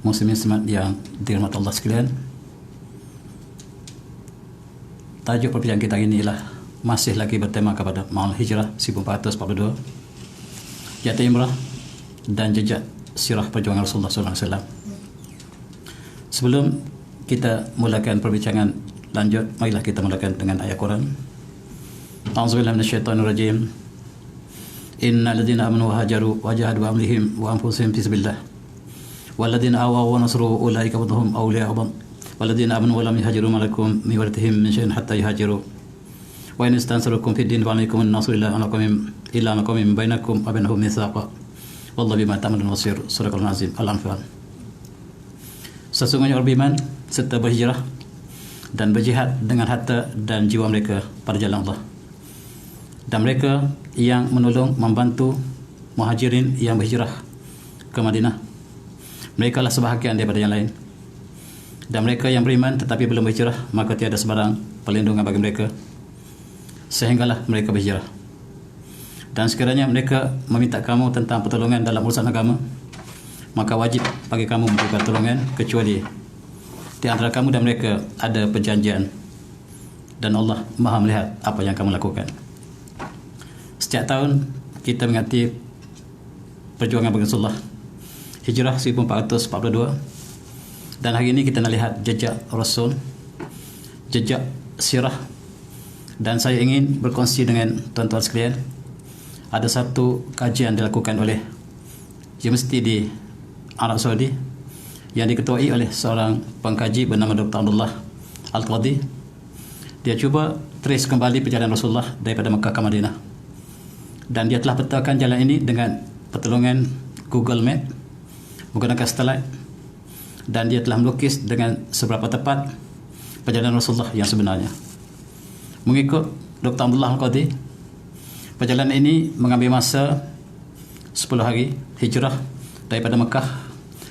muslimin yang dirahmati Allah sekalian, tajuk perbincangan kita ini ialah masih lagi bertema kepada Ma'al Hijrah 1442, Jati Imrah dan jejak sirah perjuangan Rasulullah SAW. Sebelum kita mulakan perbincangan lanjut, marilah kita mulakan dengan ayat Quran. A'udzubillahi minasyaitonirrajim. Innal ladzina amanu wa hajaru wa jahadu bi amrihim wa anfusihim fi sabilillah wal ladzina awaw wa nasru ulaika ba'dhum awliya'u ba'd wal ladzina amanu wa lam yahajiru ma lakum min walatihim min shay'in hatta yahajiru wa in istansarukum fid din fa alaykum an-nasru illa anakum min bainakum wa bainahum mithaqa wallahu bima ta'malun basir. Surah Al-Azim Al-Anfal. Sesungguhnya orang beriman serta berhijrah dan berjihad dengan harta dan jiwa mereka pada jalan Allah, dan mereka yang menolong membantu muhajirin yang berhijrah ke Madinah, mereka lah sebahagian daripada yang lain. Dan mereka yang beriman tetapi belum berhijrah, maka tiada sebarang perlindungan bagi mereka sehinggalah mereka berhijrah. Dan sekiranya mereka meminta kamu tentang pertolongan dalam urusan agama, maka wajib bagi kamu memberi pertolongan kecuali di antara kamu dan mereka ada perjanjian, dan Allah Maha melihat apa yang kamu lakukan. Setiap tahun kita mengingati perjuangan bagi Rasulullah, Hijrah 1442, dan hari ini kita nak lihat jejak Rasul, jejak sirah. Dan saya ingin berkongsi dengan tuan-tuan sekalian, ada satu kajian dilakukan oleh universiti di Arab Saudi yang diketuai oleh seorang pengkaji bernama Dr. Abdullah Al-Qadhi. Dia cuba trace kembali perjalanan Rasulullah daripada Mekah ke Madinah, dan dia telah petakan jalan ini dengan pertolongan Google Map menggunakan satelit, dan dia telah melukis dengan seberapa tepat perjalanan Rasulullah yang sebenarnya. Mengikut Dr. Abdullah Al-Qadhi, perjalanan ini mengambil masa 10 hari hijrah daripada Mekah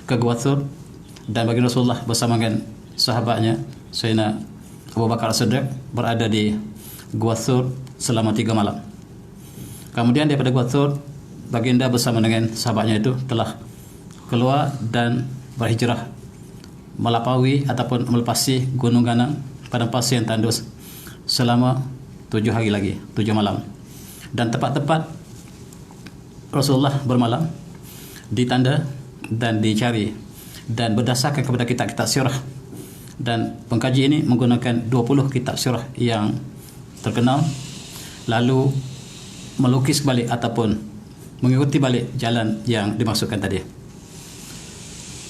ke Gua Thur, dan bagi Rasulullah bersama dengan sahabatnya Sayyidina Abu Bakar As-Siddiq berada di Gua Thur selama 3 malam. Kemudian daripada Gua Thur, baginda bersama dengan sahabatnya itu telah keluar dan berhijrah melampaui ataupun melepasi Gunung Ganang, padang pasir yang tandus selama 7 hari lagi, 7 malam. Dan tepat-tepat Rasulullah bermalam di tanda dan dicari, dan berdasarkan kepada kitab-kitab sirah, dan pengkaji ini menggunakan 20 kitab sirah yang terkenal, lalu melukis balik ataupun mengikuti balik jalan yang dimaksudkan tadi.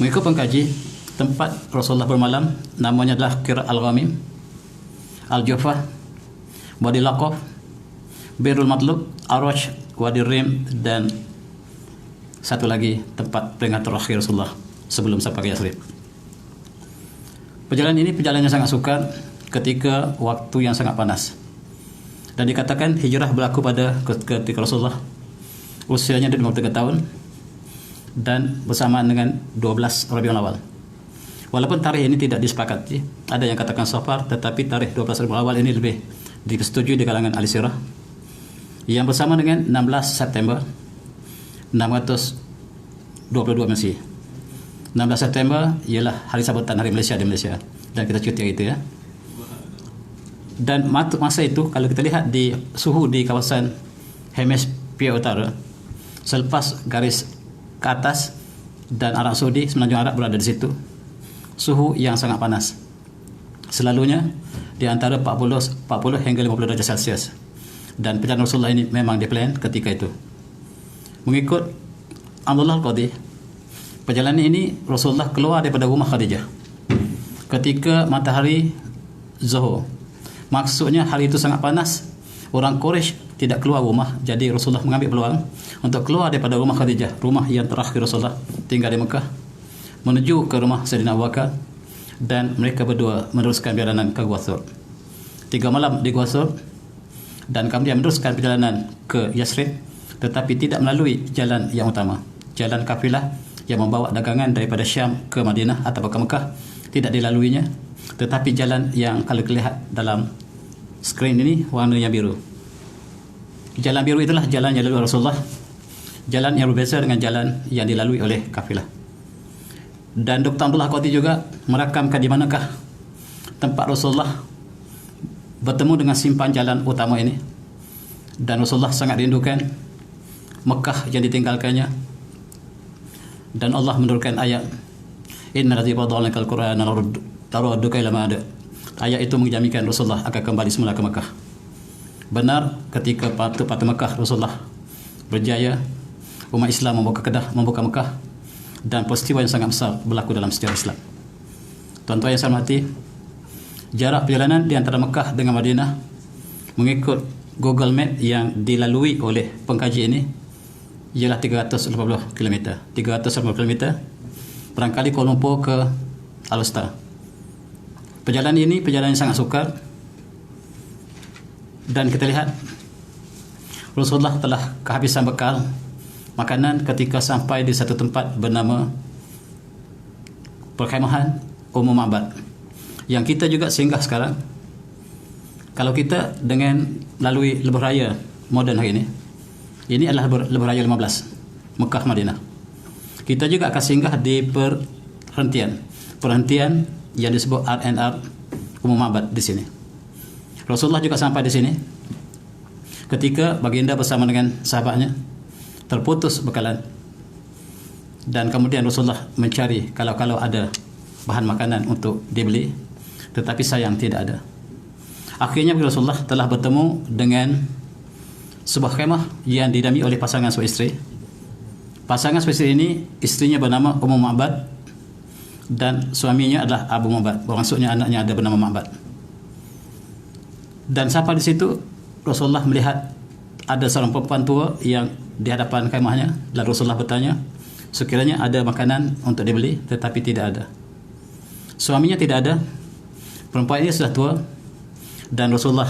Mengikut pengkaji, tempat Rasulullah bermalam namanya adalah Qira Al-Ghamim, Al-Juhfah, Wadi Laqaf, Birul Matlub, Arwaj, Wadi Rim, dan satu lagi tempat peringatan terakhir Rasulullah sebelum sampai ke Yathrib. Perjalanan ini perjalanan yang sangat sukar ketika waktu yang sangat panas, dan dikatakan hijrah berlaku pada ketika Rasulullah usianya 53 tahun dan bersamaan dengan 12 Rabiul Awal. Walaupun tarikh ini tidak disepakati, ada yang katakan Safar, tetapi tarikh 12 Rabiul Awal ini lebih disetujui di kalangan ahli sirah, yang bersama dengan 16 September 622 Masih. 16 September ialah hari sambutan Hari Malaysia di Malaysia, dan kita cuti hari itu, ya. Dan masa itu kalau kita lihat di suhu di kawasan hemisfer utara, selepas garis ke atas dan Arab Saudi, Semenanjung Arab berada di situ, suhu yang sangat panas, selalunya di antara 40 hingga 50 darjah Celsius. Dan perjalanan Rasulullah ini memang diplan ketika itu. Mengikut Abdullah Al-Qadhi, perjalanan ini Rasulullah keluar daripada rumah Khadijah ketika matahari zuhur. Maksudnya hari itu sangat panas, orang Quraisy tidak keluar rumah, jadi Rasulullah mengambil peluang untuk keluar daripada rumah Khadijah, rumah yang terakhir Rasulullah tinggal di Mekah, menuju ke rumah Sayyidina Abu Bakar, dan mereka berdua meneruskan perjalanan ke Gua Thur. 3 malam di Gua Thur, dan kemudian meneruskan perjalanan ke Yathrib, tetapi tidak melalui jalan yang utama, jalan kafilah yang membawa dagangan daripada Syam ke Madinah atau ke Mekah, tidak dilaluinya, tetapi jalan yang kalau terlihat dalam skrin ini warnanya biru. Jalan biru itulah jalan yang dilalui Rasulullah, jalan yang berbeza dengan jalan yang dilalui oleh kafilah. Dan Dr. Abdullah Qadhi juga merakamkan di manakah tempat Rasulullah bertemu dengan simpan jalan utama ini. Dan Rasulullah sangat rindukan Mekah yang ditinggalkannya. Dan Allah menurunkan ayat, Inna ladzi wada'alna al-Qur'ana taradduka ila ma'ad. Ayat itu menjaminkan Rasulullah akan kembali semula ke Mekah. Benar, ketika Patu Mekah Rasulullah berjaya, umat Islam membuka Mekah, dan peristiwa yang sangat besar berlaku dalam sejarah Islam. Tuan-tuan yang saya hormati, jarak perjalanan di antara Mekah dengan Madinah mengikut Google Map yang dilalui oleh pengkaji ini ialah 380 km. 380 km berangkali Kuala Lumpur ke Al-Usta. Perjalanan ini perjalanan yang sangat sukar, dan kita lihat Rasulullah telah kehabisan bekal makanan ketika sampai di satu tempat bernama perkhemahan Ummu Ma'bad yang kita juga singgah sekarang. Kalau kita dengan lalui lebuh raya moden hari ini adalah lebuh raya 15 Mekah Madinah. Kita juga akan singgah di perhentian yang disebut R&R Ummu Ma'bad di sini. Rasulullah juga sampai di sini ketika baginda bersama dengan sahabatnya terputus bekalan, dan kemudian Rasulullah mencari kalau ada bahan makanan untuk dibeli, tetapi sayang tidak ada. Akhirnya Rasulullah telah bertemu dengan sebuah khemah yang didampingi oleh pasangan suami isteri. Pasangan suami isteri ini, istrinya bernama Ummu Ma'bad dan suaminya adalah Abu Ma'bad. Maksudnya anaknya ada bernama Ma'bad. Dan sampai di situ Rasulullah melihat ada seorang perempuan tua yang di hadapan kemahnya. Lalu Rasulullah bertanya, sekiranya ada makanan untuk dibeli, tetapi tidak ada. Suaminya tidak ada, perempuan ini sudah tua, dan Rasulullah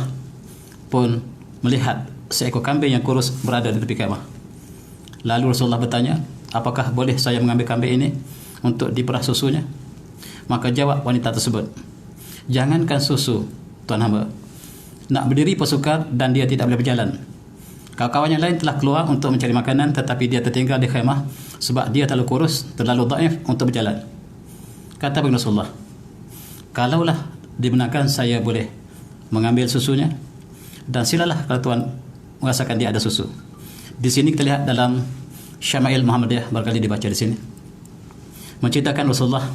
pun melihat seekor kambing yang kurus berada di tepi kemah. Lalu Rasulullah bertanya, apakah boleh saya mengambil kambing ini untuk diperah susunya? Maka jawab wanita tersebut, jangankan susu, tuan hamba, nak berdiri pun sukar dan dia tidak boleh berjalan. Kawan-kawan yang lain telah keluar untuk mencari makanan, tetapi dia tertinggal di khemah sebab dia terlalu kurus, terlalu dhaif untuk berjalan. Kata baginda Rasulullah, kalaulah dibenarkan saya boleh mengambil susunya, dan silalah kalau tuan merasakan dia ada susu. Di sini kita lihat dalam Syama'il Muhammadiyah, barangkali dibaca di sini, menceritakan Rasulullah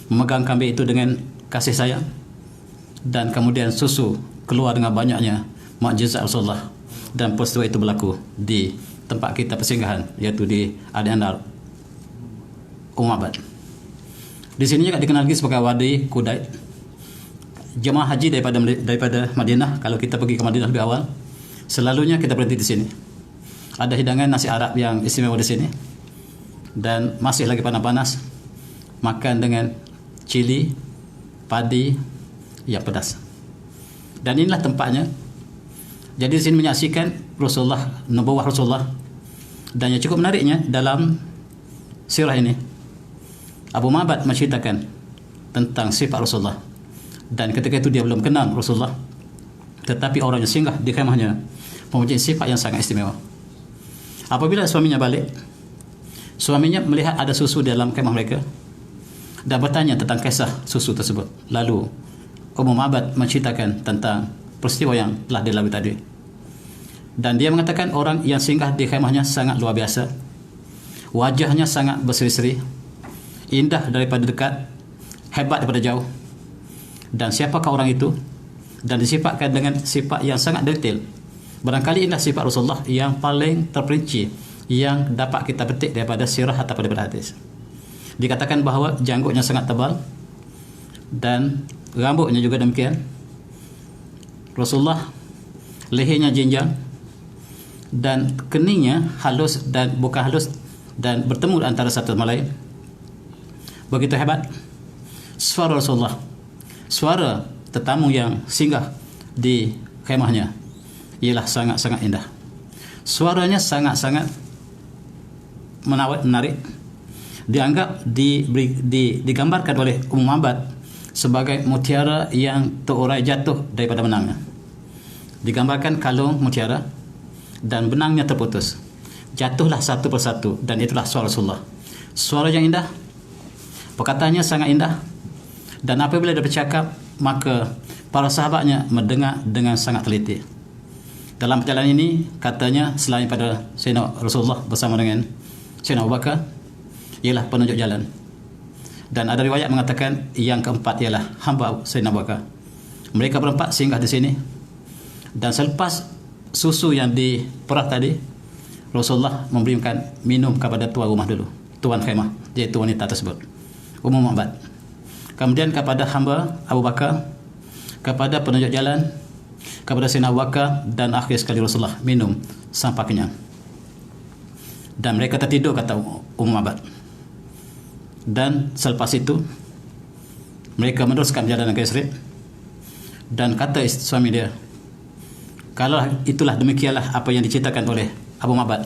memegang kambing itu dengan kasih sayang, dan kemudian susu keluar dengan banyaknya mukjizat Rasulullah. Dan peristiwa itu berlaku di tempat kita persinggahan, iaitu di R&R Ummu Ma'bad. Di sini juga dikenal lagi sebagai Wadi Kudait. Jemaah haji daripada Madinah, kalau kita pergi ke Madinah lebih awal, selalunya kita berhenti di sini. Ada hidangan nasi Arab yang istimewa di sini, dan masih lagi panas-panas, makan dengan cili padi yang pedas. Dan inilah tempatnya. Jadi di sini menyaksikan Rasulullah, nubuwah Rasulullah. Dan yang cukup menariknya dalam sirah ini, Abu Ma'bad menceritakan tentang sifat Rasulullah. Dan ketika itu dia belum kenal Rasulullah, tetapi orang yang singgah di kemahnya mempunyai sifat yang sangat istimewa. Apabila suaminya balik, suaminya melihat ada susu dalam kemah mereka dan bertanya tentang kisah susu tersebut. Lalu Ummu Ma'bad menceritakan tentang peristiwa yang telah dilalui tadi. Dan dia mengatakan orang yang singgah di kemahnya sangat luar biasa. Wajahnya sangat berseri-seri, indah daripada dekat, hebat daripada jauh. Dan siapakah orang itu? Dan disifatkan dengan sifat yang sangat detail. Barangkali inilah sifat Rasulullah yang paling terperinci yang dapat kita petik daripada sirah atau daripada hadis. Dikatakan bahawa janggutnya sangat tebal dan rambutnya juga demikian. Rasulullah lehernya jenjang dan keningnya halus dan bukan halus dan bertemu antara satu sama lain. Begitu hebat suara Rasulullah, suara tetamu yang singgah di kemahnya ialah sangat-sangat indah. Suaranya sangat-sangat menarik. Dianggap digambarkan oleh Ummu Ma'bad sebagai mutiara yang terurai jatuh daripada benangnya. Digambarkan kalung mutiara dan benangnya terputus, jatuhlah satu persatu, dan itulah suara Rasulullah. Suara yang indah, Perkataannya sangat indah, dan apabila dia bercakap, maka para sahabatnya mendengar dengan sangat teliti. Dalam perjalanan ini, katanya selain pada Sayyidina Rasulullah bersama dengan Sayyidina Abu Bakar, ialah penunjuk jalan. Dan ada riwayat mengatakan yang keempat ialah hamba Sayyidina Abu Bakar. Mereka berempat singgah di sini, dan selepas susu yang diperah tadi, Rasulullah memberikan minum kepada tuan rumah dulu, tuan khemah, iaitu wanita tersebut, Ma'bad. Kemudian kepada hamba Abu Bakar, kepada penunjuk jalan, kepada Sayyidina Abu Bakar, dan akhir sekali Rasulullah minum sampai kenyang. Dan mereka tertidur, kata Ma'bad. Dan selepas itu mereka meneruskan perjalanan ke Yathrib, dan kata suami dia, kalau itulah demikianlah apa yang diceritakan oleh Abu Ma'bad,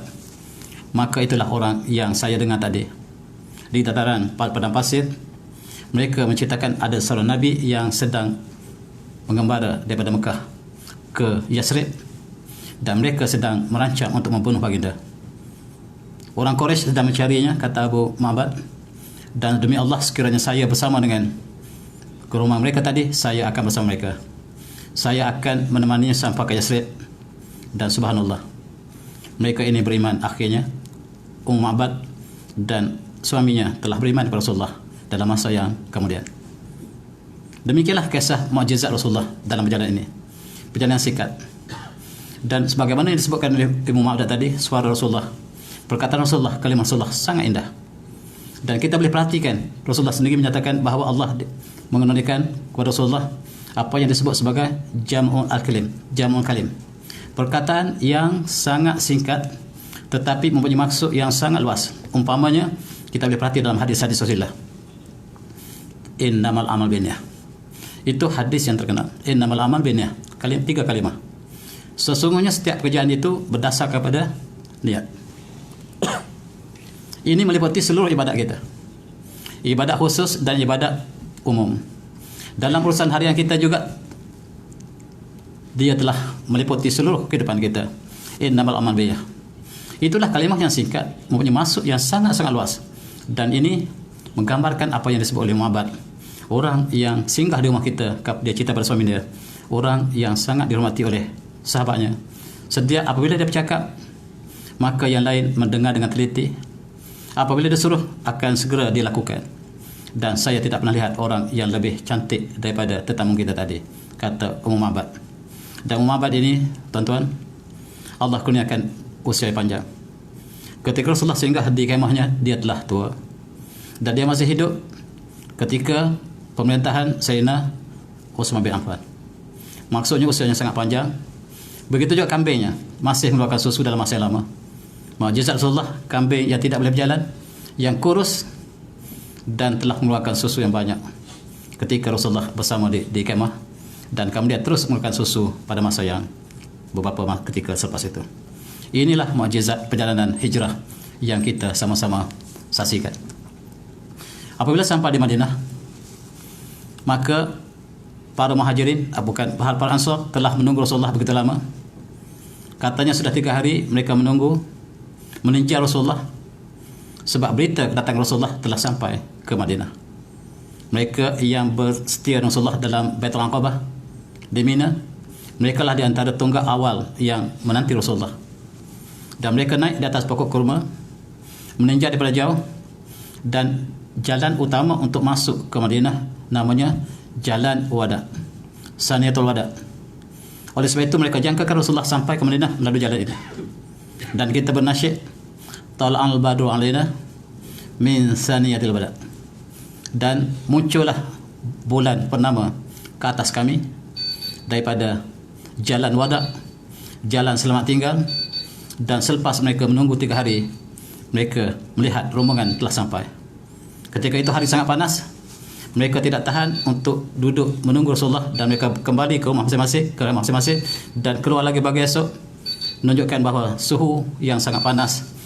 maka itulah orang yang saya dengar tadi di dataran padang pasir. Mereka menceritakan ada seorang Nabi yang sedang mengembara daripada Mekah ke Yathrib, dan mereka sedang merancang untuk membunuh baginda. Orang Quraisy sedang mencarinya, kata Abu Ma'bad, dan demi Allah, sekiranya saya bersama dengan ke rumah mereka tadi, saya akan bersama mereka. Saya akan menemaninya sampai ke Yathrib. Dan subhanallah, mereka ini beriman. Akhirnya Ma'bad dan suaminya telah beriman kepada Rasulullah dalam masa yang kemudian. Demikianlah kisah mukjizat Rasulullah dalam perjalanan ini, perjalanan singkat. Dan sebagaimana yang disebutkan oleh Ibu Ma'bad tadi, suara Rasulullah, perkataan Rasulullah, kalimat Rasulullah sangat indah. Dan kita boleh perhatikan, Rasulullah sendiri menyatakan bahawa Allah mengenalikan kepada Rasulullah apa yang disebut sebagai jam'ul kalim, perkataan yang sangat singkat tetapi mempunyai maksud yang sangat luas. Umpamanya, kita boleh perhati dalam hadis-hadis Rasulullah, innamal amal binniyah. Itu hadis yang terkenal, innamal amal binniyah, tiga kalimah. Sesungguhnya setiap pekerjaan itu berdasar kepada niat. Ini meliputi seluruh ibadat kita, ibadat khusus dan ibadat umum. Dalam urusan harian kita juga, dia telah meliputi seluruh kehidupan kita. Innamal amal binniyah. Itulah kalimah yang singkat, mempunyai maksud yang sangat-sangat luas. Dan ini menggambarkan apa yang disebut oleh Ma'bad, orang yang singgah di rumah kita, dia cerita pada suami dia, orang yang sangat dihormati oleh sahabatnya. Setiap apabila dia bercakap, maka yang lain mendengar dengan teliti. Apabila dia suruh, akan segera dilakukan. Dan saya tidak pernah lihat orang yang lebih cantik daripada tetamu kita tadi, kata Ma'bad. Dan Ma'bad ini, tuan-tuan, Allah kurniakan usia panjang. Ketika Rasulullah singgah di kemahnya, dia telah tua, dan dia masih hidup ketika pemerintahan Sayyidina Utsman bin Affan. Maksudnya usianya sangat panjang. Begitu juga kambingnya, masih mengeluarkan susu dalam masa yang lama. Mukjizat Rasulullah, kambing yang tidak boleh berjalan, yang kurus, dan telah mengeluarkan susu yang banyak ketika Rasulullah bersama di kemah, dan kemudian terus mengeluarkan susu pada masa yang beberapa ketika selepas itu. Inilah mukjizat perjalanan hijrah yang kita sama-sama saksikan. Apabila sampai di Madinah, maka para muhajirin, bukan para Ansar, telah menunggu Rasulullah begitu lama. Katanya sudah 3 hari mereka menunggu, mengejar Rasulullah, sebab berita kedatangan Rasulullah telah sampai ke Madinah. Mereka yang bersetia Rasulullah dalam Baitul Aqabah di Mina, mereka lah di antara tonggak awal yang menanti Rasulullah. Dan mereka naik di atas pokok kurma, meninjau daripada jauh, dan jalan utama untuk masuk ke Madinah namanya Jalan Wada, Saniyatul Wada. Oleh sebab itu mereka jangkakan Rasulullah sampai ke Madinah melalui jalan ini. Dan kita bernasyid, Tala'al badru alaina min saniyatil wada. Dan muncullah bulan purnama ke atas kami daripada Jalan Wada, jalan selamat tinggal. Dan selepas mereka menunggu 3 hari, mereka melihat rombongan telah sampai. Ketika itu hari sangat panas, mereka tidak tahan untuk duduk menunggu Rasulullah, dan mereka kembali ke rumah masing-masing, dan keluar lagi pagi esok, menunjukkan bahawa suhu yang sangat panas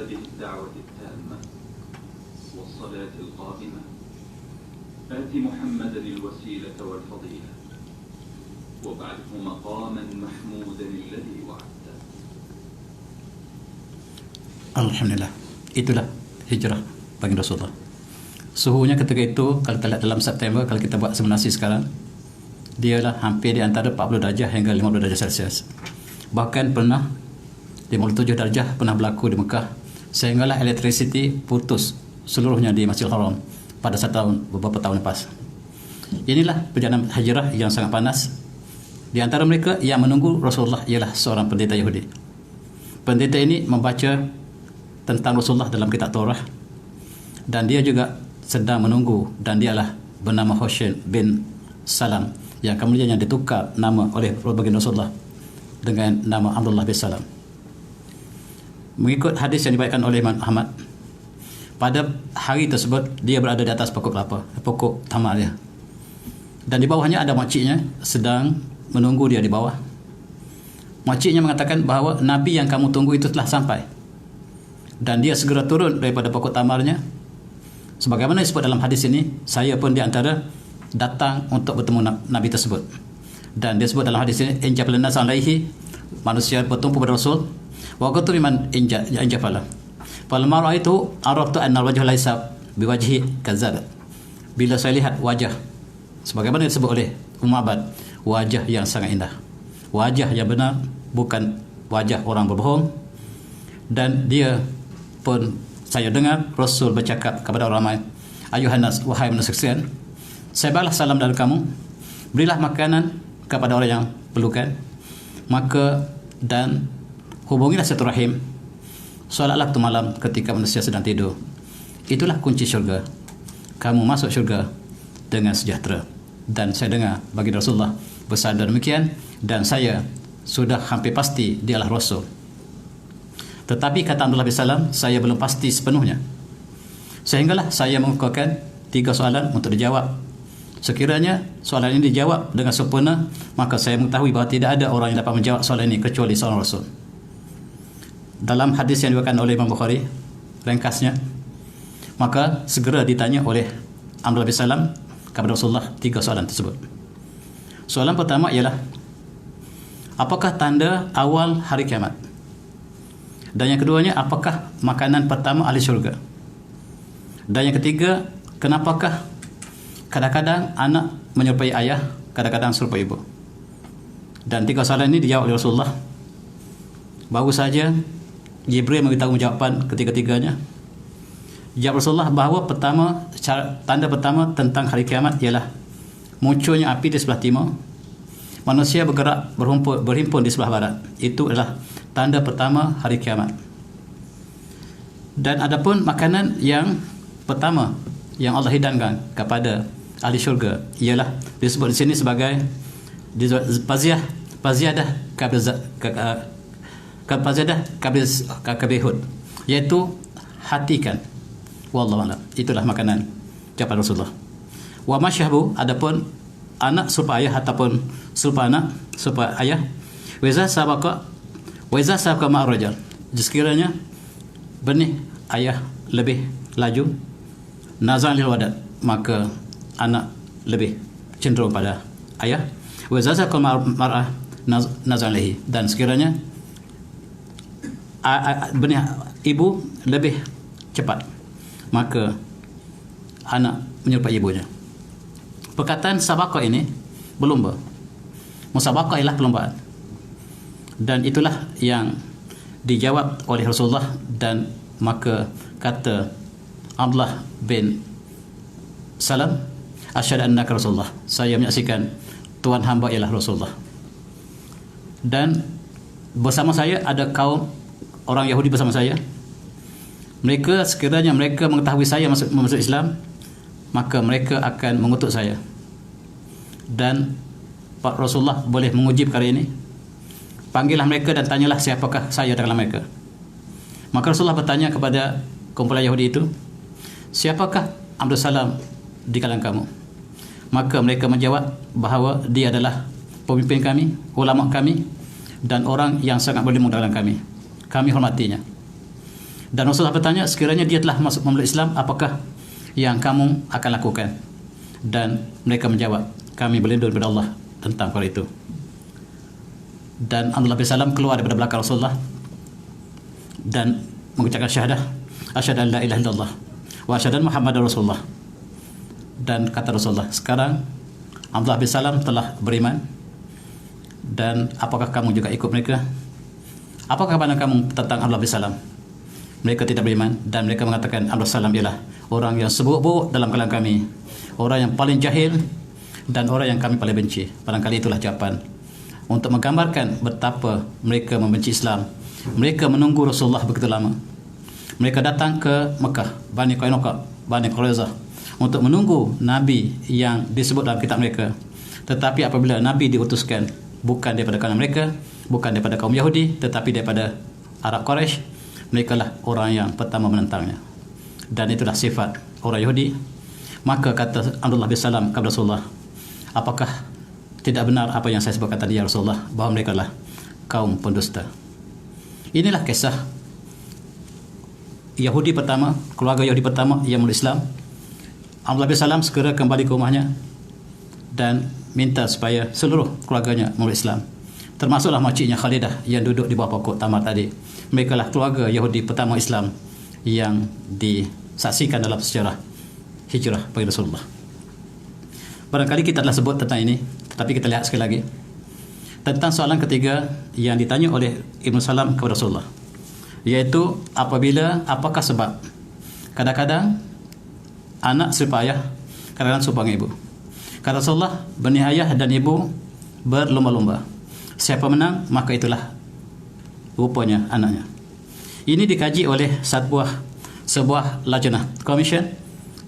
هذه الدعوة التامة والصلاة القائمة آت محمدا الوسيلة والفضيلة وابعثه مقاما محمودا الذي وعدته. Alhamdulillah. Itulah hijrah bagi Rasulullah. Suhunya ketika itu, kalau kita lihat dalam September, kalau kita buat simulasi sekarang, dialah hampir di antara 40 darjah hingga 50 darjah Celsius. Bahkan pernah 57 darjah pernah berlaku di Mekah, sehinggalah electricity putus seluruhnya di Masjidil Haram pada beberapa tahun lepas. Inilah perjalanan hijrah yang sangat panas. Di antara mereka yang menunggu Rasulullah ialah seorang pendeta Yahudi. Pendeta ini membaca tentang Rasulullah dalam kitab Taurah, dan dia juga sedang menunggu, dan dialah bernama Hushain bin Salam, yang kemudian yang ditukar nama oleh baginda Rasulullah dengan nama Abdullah bin Salam. Mengikut hadis yang diriwayatkan oleh Imam Ahmad, pada hari tersebut dia berada di atas pokok kelapa, pokok tamar dia, dan di bawahnya ada makciknya sedang menunggu dia di bawah. Makciknya mengatakan bahawa Nabi yang kamu tunggu itu telah sampai, dan dia segera turun daripada pokok tamarnya. Sebagaimana disebut dalam hadis ini, saya pun di antara datang untuk bertemu Nabi tersebut. Dan dia sebut dalam hadis ini, injafal nas alaihi, manusia bertumpu pada Rasul, wa qatu biman injafala. Falamma ra'aitu araftu anna al-wajha laysa biwajhi kadzdzab. Bila saya lihat wajah, sebagaimana disebut oleh Umabad, wajah yang sangat indah, wajah yang benar, bukan wajah orang berbohong. Dan dia pun, saya dengar Rasul bercakap kepada orang ramai, ayuhan nas, wahai manusia sekalian, sebarlah salam dari kamu, berilah makanan kepada orang yang perlukan, maka dan hubungilah silaturahim, solatlah waktu malam ketika manusia sedang tidur. Itulah kunci syurga. Kamu masuk syurga dengan sejahtera. Dan saya dengar bagi Rasulullah bersabda demikian, dan saya sudah hampir pasti dialah Rasul. Tetapi kata Abdullah bin Salam, saya belum pasti sepenuhnya, sehinggalah saya mengukuhkan 3 soalan untuk dijawab. Sekiranya soalan ini dijawab dengan sempurna, maka saya mengetahui bahawa tidak ada orang yang dapat menjawab soalan ini kecuali seorang Rasul. Dalam hadis yang diriwayatkan oleh Imam Bukhari, ringkasnya, maka segera ditanya oleh Abdullah bin Salam kepada Rasulullah 3 soalan tersebut. Soalan pertama ialah, apakah tanda awal hari kiamat? Dan yang keduanya, apakah makanan pertama ahli syurga? Dan yang ketiga, kenapakah kadang-kadang anak menyerupai ayah, kadang-kadang serupai ibu? Dan 3 soalan ini dijawab oleh Rasulullah. Baru saja Jibril memberitahu jawapan ketiga-tiganya. Jawab Rasulullah bahawa tanda pertama tentang hari kiamat ialah munculnya api di sebelah timur, manusia bergerak berhimpun di sebelah barat. Itu adalah tanda pertama hari kiamat. Dan adapun makanan yang pertama yang Allah hidangkan kepada ahli syurga ialah disebut di sini sebagai paziyadah kabihud, iaitu hatikan. Wallahu a'lam. Itulah makanan jawapan Rasulullah. Wa masyahbu, adapun anak serupa ayah ataupun serupa anak serupa ayah, wa iza sabaqa ma'rajal, sekiranya benih ayah lebih laju, nazan lil wadad, maka anak lebih cenderung pada ayah. Wa iza sabaqa mar'ah nazan lihi, dan sekiranya benih ibu lebih cepat, maka anak menyerupai ibunya. Perkataan sabaqah ini berlomba. Musabaqah ialah perlombaan. Dan itulah yang dijawab oleh Rasulullah, dan maka kata Abdullah bin Salam, asyhadu annaka Rasulullah, saya menyaksikan Tuhan hamba ialah Rasulullah. Dan bersama saya ada kaum orang Yahudi bersama saya. Mereka, sekiranya mereka mengetahui saya masuk Islam, maka mereka akan mengutuk saya. Dan Pak Rasulullah boleh menguji perkara ini. Panggillah mereka dan tanyalah siapakah saya dalam mereka. Maka Rasulullah bertanya kepada kumpulan Yahudi itu, siapakah Abdul Salam di kalangan kamu? Maka mereka menjawab bahawa dia adalah pemimpin kami, ulama kami, dan orang yang sangat berlimung dalam kami. Kami hormatinya. Dan Rasulullah bertanya, sekiranya dia telah masuk memeluk Islam, apakah yang kamu akan lakukan? Dan mereka menjawab, kami berlindung kepada Allah tentang perkara itu. Dan Abdullah bin Salam keluar daripada belakang Rasulullah dan mengucapkan syahadah, asyhadu an la ilaha illallah wa asyhadu anna Muhammadar Rasulullah. Dan kata Rasulullah, sekarang Abdullah bin Salam telah beriman, dan apakah kamu juga ikut mereka? Apakah pandangan kamu tentang Abdullah bin Salam? Mereka tidak beriman, dan mereka mengatakan Abdullah bin Salam ialah orang yang seburuk-buruk dalam kalangan kami, orang yang paling jahil, dan orang yang kami paling benci. Barangkali itulah jawaban untuk menggambarkan betapa mereka membenci Islam. Mereka menunggu Rasulullah begitu lama. Mereka datang ke Mekah, Bani Qainuqa, Bani Quraizah, untuk menunggu Nabi yang disebut dalam kitab mereka. Tetapi apabila Nabi diutuskan bukan daripada kalangan mereka, bukan daripada kaum Yahudi, tetapi daripada Arab Quraisy, mereka lah orang yang pertama menentangnya. Dan itulah sifat orang Yahudi. Maka kata Abdullah bin Salam kepada Rasulullah, apakah tidak benar apa yang saya sebutkan tadi ya Rasulullah, bahawa mereka lah kaum pendusta? Inilah kisah Yahudi pertama, keluarga Yahudi pertama yang memeluk Islam. Abdullah bin Salam segera kembali ke rumahnya dan minta supaya seluruh keluarganya memeluk Islam, termasuklah makciknya Khalidah yang duduk di bawah pokok tamar tadi. Mereka lah keluarga Yahudi pertama Islam yang disaksikan dalam sejarah hijrah bagi Rasulullah. Barangkali kita telah sebut tentang ini, tetapi kita lihat sekali lagi tentang soalan ketiga yang ditanya oleh Ibn Salam kepada Rasulullah, iaitu apakah sebab kadang-kadang anak serupa ayah, kadang-kadang serupa ibu. Kata Rasulullah, benih ayah dan ibu berlomba-lomba, siapa menang maka itulah rupanya anaknya. Ini dikaji oleh sebuah lajnah commission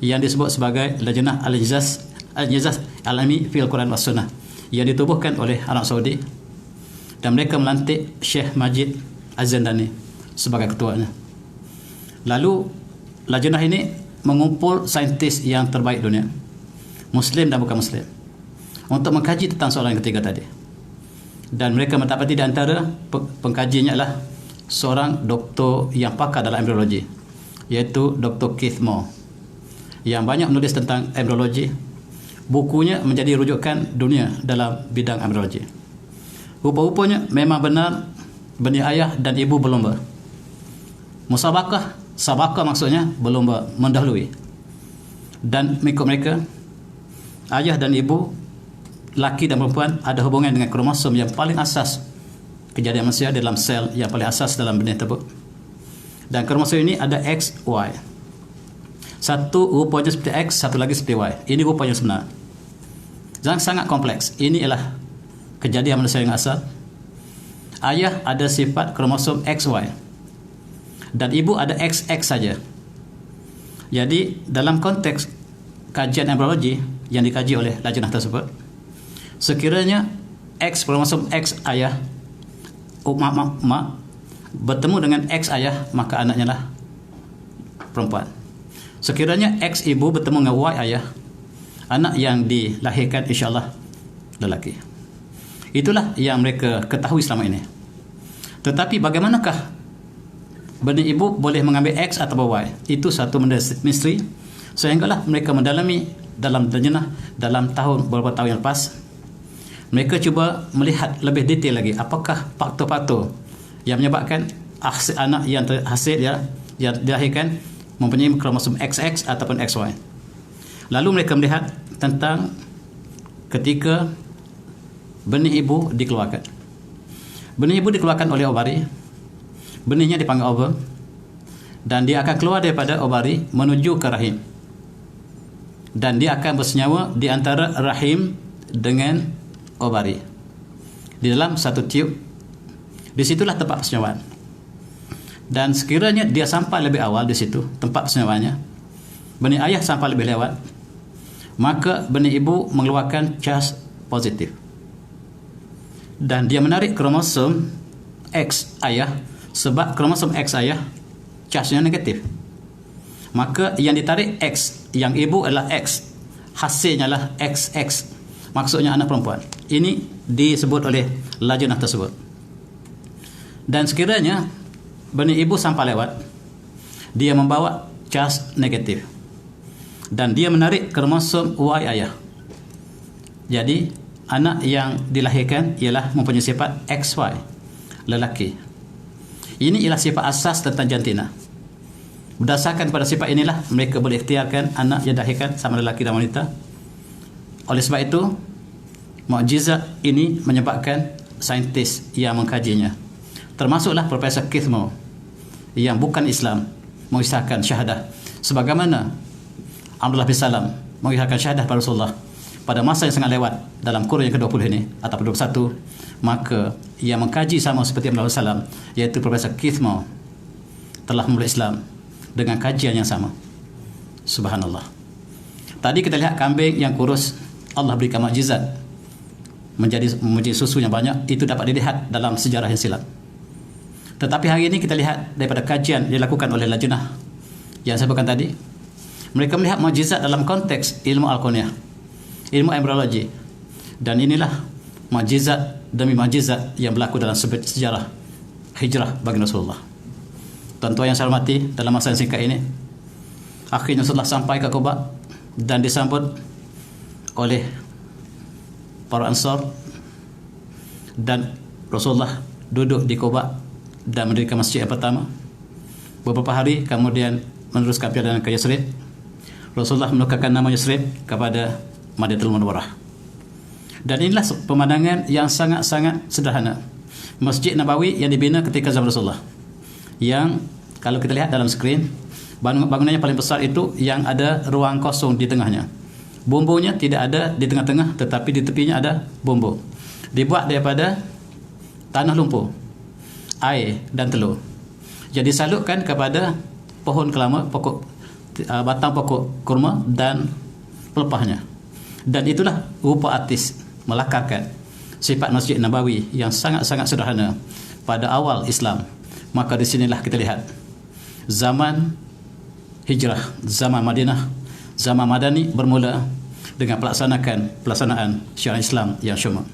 yang disebut sebagai Lajnah Al-Ijaz Al-Alami fil Quran was Sunnah, yang ditubuhkan oleh Arab Saudi, dan mereka melantik Syekh Majid Az-Zandani sebagai ketuanya. Lalu lajnah ini mengumpul saintis yang terbaik dunia, Muslim dan bukan Muslim, untuk mengkaji tentang soalan yang ketiga tadi. Dan mereka mendapati di antara pengkajinya adalah seorang doktor yang pakar dalam embriologi, iaitu Dr. Keith Moore, yang banyak menulis tentang embriologi. Bukunya menjadi rujukan dunia dalam bidang embriologi. Rupa-rupanya memang benar benih ayah dan ibu berlomba. Sabakah maksudnya berlomba, mendahului. Dan mengikut mereka, ayah dan ibu, laki dan perempuan, ada hubungan dengan kromosom yang paling asas kejadian manusia dalam sel yang paling asas dalam benih tersebut. Dan kromosom ini ada X, Y. Satu rupanya seperti X, satu lagi seperti Y. Ini rupanya sebenar. Sangat kompleks. Ini ialah kejadian manusia yang asal. Ayah ada sifat kromosom XY dan ibu ada XX saja. Jadi dalam konteks kajian embriologi yang dikaji oleh lajnah tersebut, sekiranya X kromosom X ayah mak bertemu dengan X ayah, maka anaknya lah perempuan. Sekiranya X ibu bertemu dengan Y ayah, anak yang dilahirkan insyaAllah lelaki. Itulah yang mereka ketahui selama ini. Tetapi bagaimanakah benih ibu boleh mengambil X atau Y? Itu satu misteri, sehinggalah mereka mendalami dalam lajnah dalam beberapa tahun yang lepas. Mereka cuba melihat lebih detail lagi, apakah faktor-faktor yang menyebabkan anak yang terhasil yang dilahirkan mempunyai kromosom XX ataupun XY. Lalu mereka melihat tentang ketika benih ibu dikeluarkan. Benih ibu dikeluarkan oleh ovari. Benihnya dipanggil ovum, dan dia akan keluar daripada ovari menuju ke rahim. Dan dia akan bersenyawa di antara rahim dengan ovari di dalam satu tiub. Disitulah tempat persenyawaan. Dan sekiranya dia sampai lebih awal di situ tempat persenyawaannya, benih ayah sampai lebih lewat, maka benih ibu mengeluarkan cas positif, dan dia menarik kromosom X ayah. Sebab kromosom X ayah casnya negatif, maka yang ditarik X, yang ibu adalah X, hasilnya adalah XX, maksudnya anak perempuan. Ini disebut oleh lajnah tersebut. Dan sekiranya benih ibu sampai lewat, dia membawa cas negatif dan dia menarik kromosom Y ayah. Jadi anak yang dilahirkan ialah mempunyai sifat XY, lelaki. Ini ialah sifat asas tentang jantina. Berdasarkan pada sifat inilah mereka boleh ikhtiarkan anak yang dilahirkan sama lelaki dan wanita. Oleh sebab itu, mukjizat ini menyebabkan saintis yang mengkajinya, termasuklah Profesor Keith Moore yang bukan Islam, mengisahkan syahadah sebagaimana Abdullah bin Salam mengisahkan syahadah pada Rasulullah pada masa yang sangat lewat dalam kurun yang ke-20 ini atau 21. Maka yang mengkaji sama seperti Abdullah bin Salam, iaitu Profesor Keith Moore, telah memeluk Islam dengan kajian yang sama. Subhanallah. Tadi kita lihat kambing yang kurus, Allah berikan mukjizat menjadi susu yang banyak. Itu dapat dilihat dalam sejarah yang silam. Tetapi hari ini kita lihat daripada kajian yang dilakukan oleh lajnah yang saya sebutkan tadi, mereka melihat mukjizat dalam konteks ilmu Al-Qur'aniyah, ilmu embryologi. Dan inilah mukjizat demi mukjizat yang berlaku dalam sejarah hijrah bagi Rasulullah. Tuan-tuan yang saya hormati, dalam masa yang singkat ini, akhirnya Rasulullah sampai ke Quba dan disambut oleh para Ansar, dan Rasulullah duduk di Quba dan mendirikan masjid yang pertama. Beberapa hari kemudian meneruskan perjalanan ke Yathrib. Rasulullah menukarkan nama Yathrib kepada Madinatul Munawwarah. Dan inilah pemandangan yang sangat-sangat sederhana, Masjid Nabawi yang dibina ketika zaman Rasulullah, yang kalau kita lihat dalam skrin, bangunannya paling besar itu yang ada ruang kosong di tengahnya. Bombonya tidak ada di tengah-tengah, tetapi di tepinya ada bombo. Dibuat daripada tanah lumpur, air dan telur. Jadi salutkan kepada pohon kelama, batang pokok kurma dan pelepahnya. Dan itulah rupa artis melakarkan sifat Masjid Nabawi yang sangat-sangat sederhana pada awal Islam. Maka di sinilah kita lihat zaman hijrah, zaman Madinah, zaman Madani bermula dengan pelaksanaan syariat Islam yang syamil.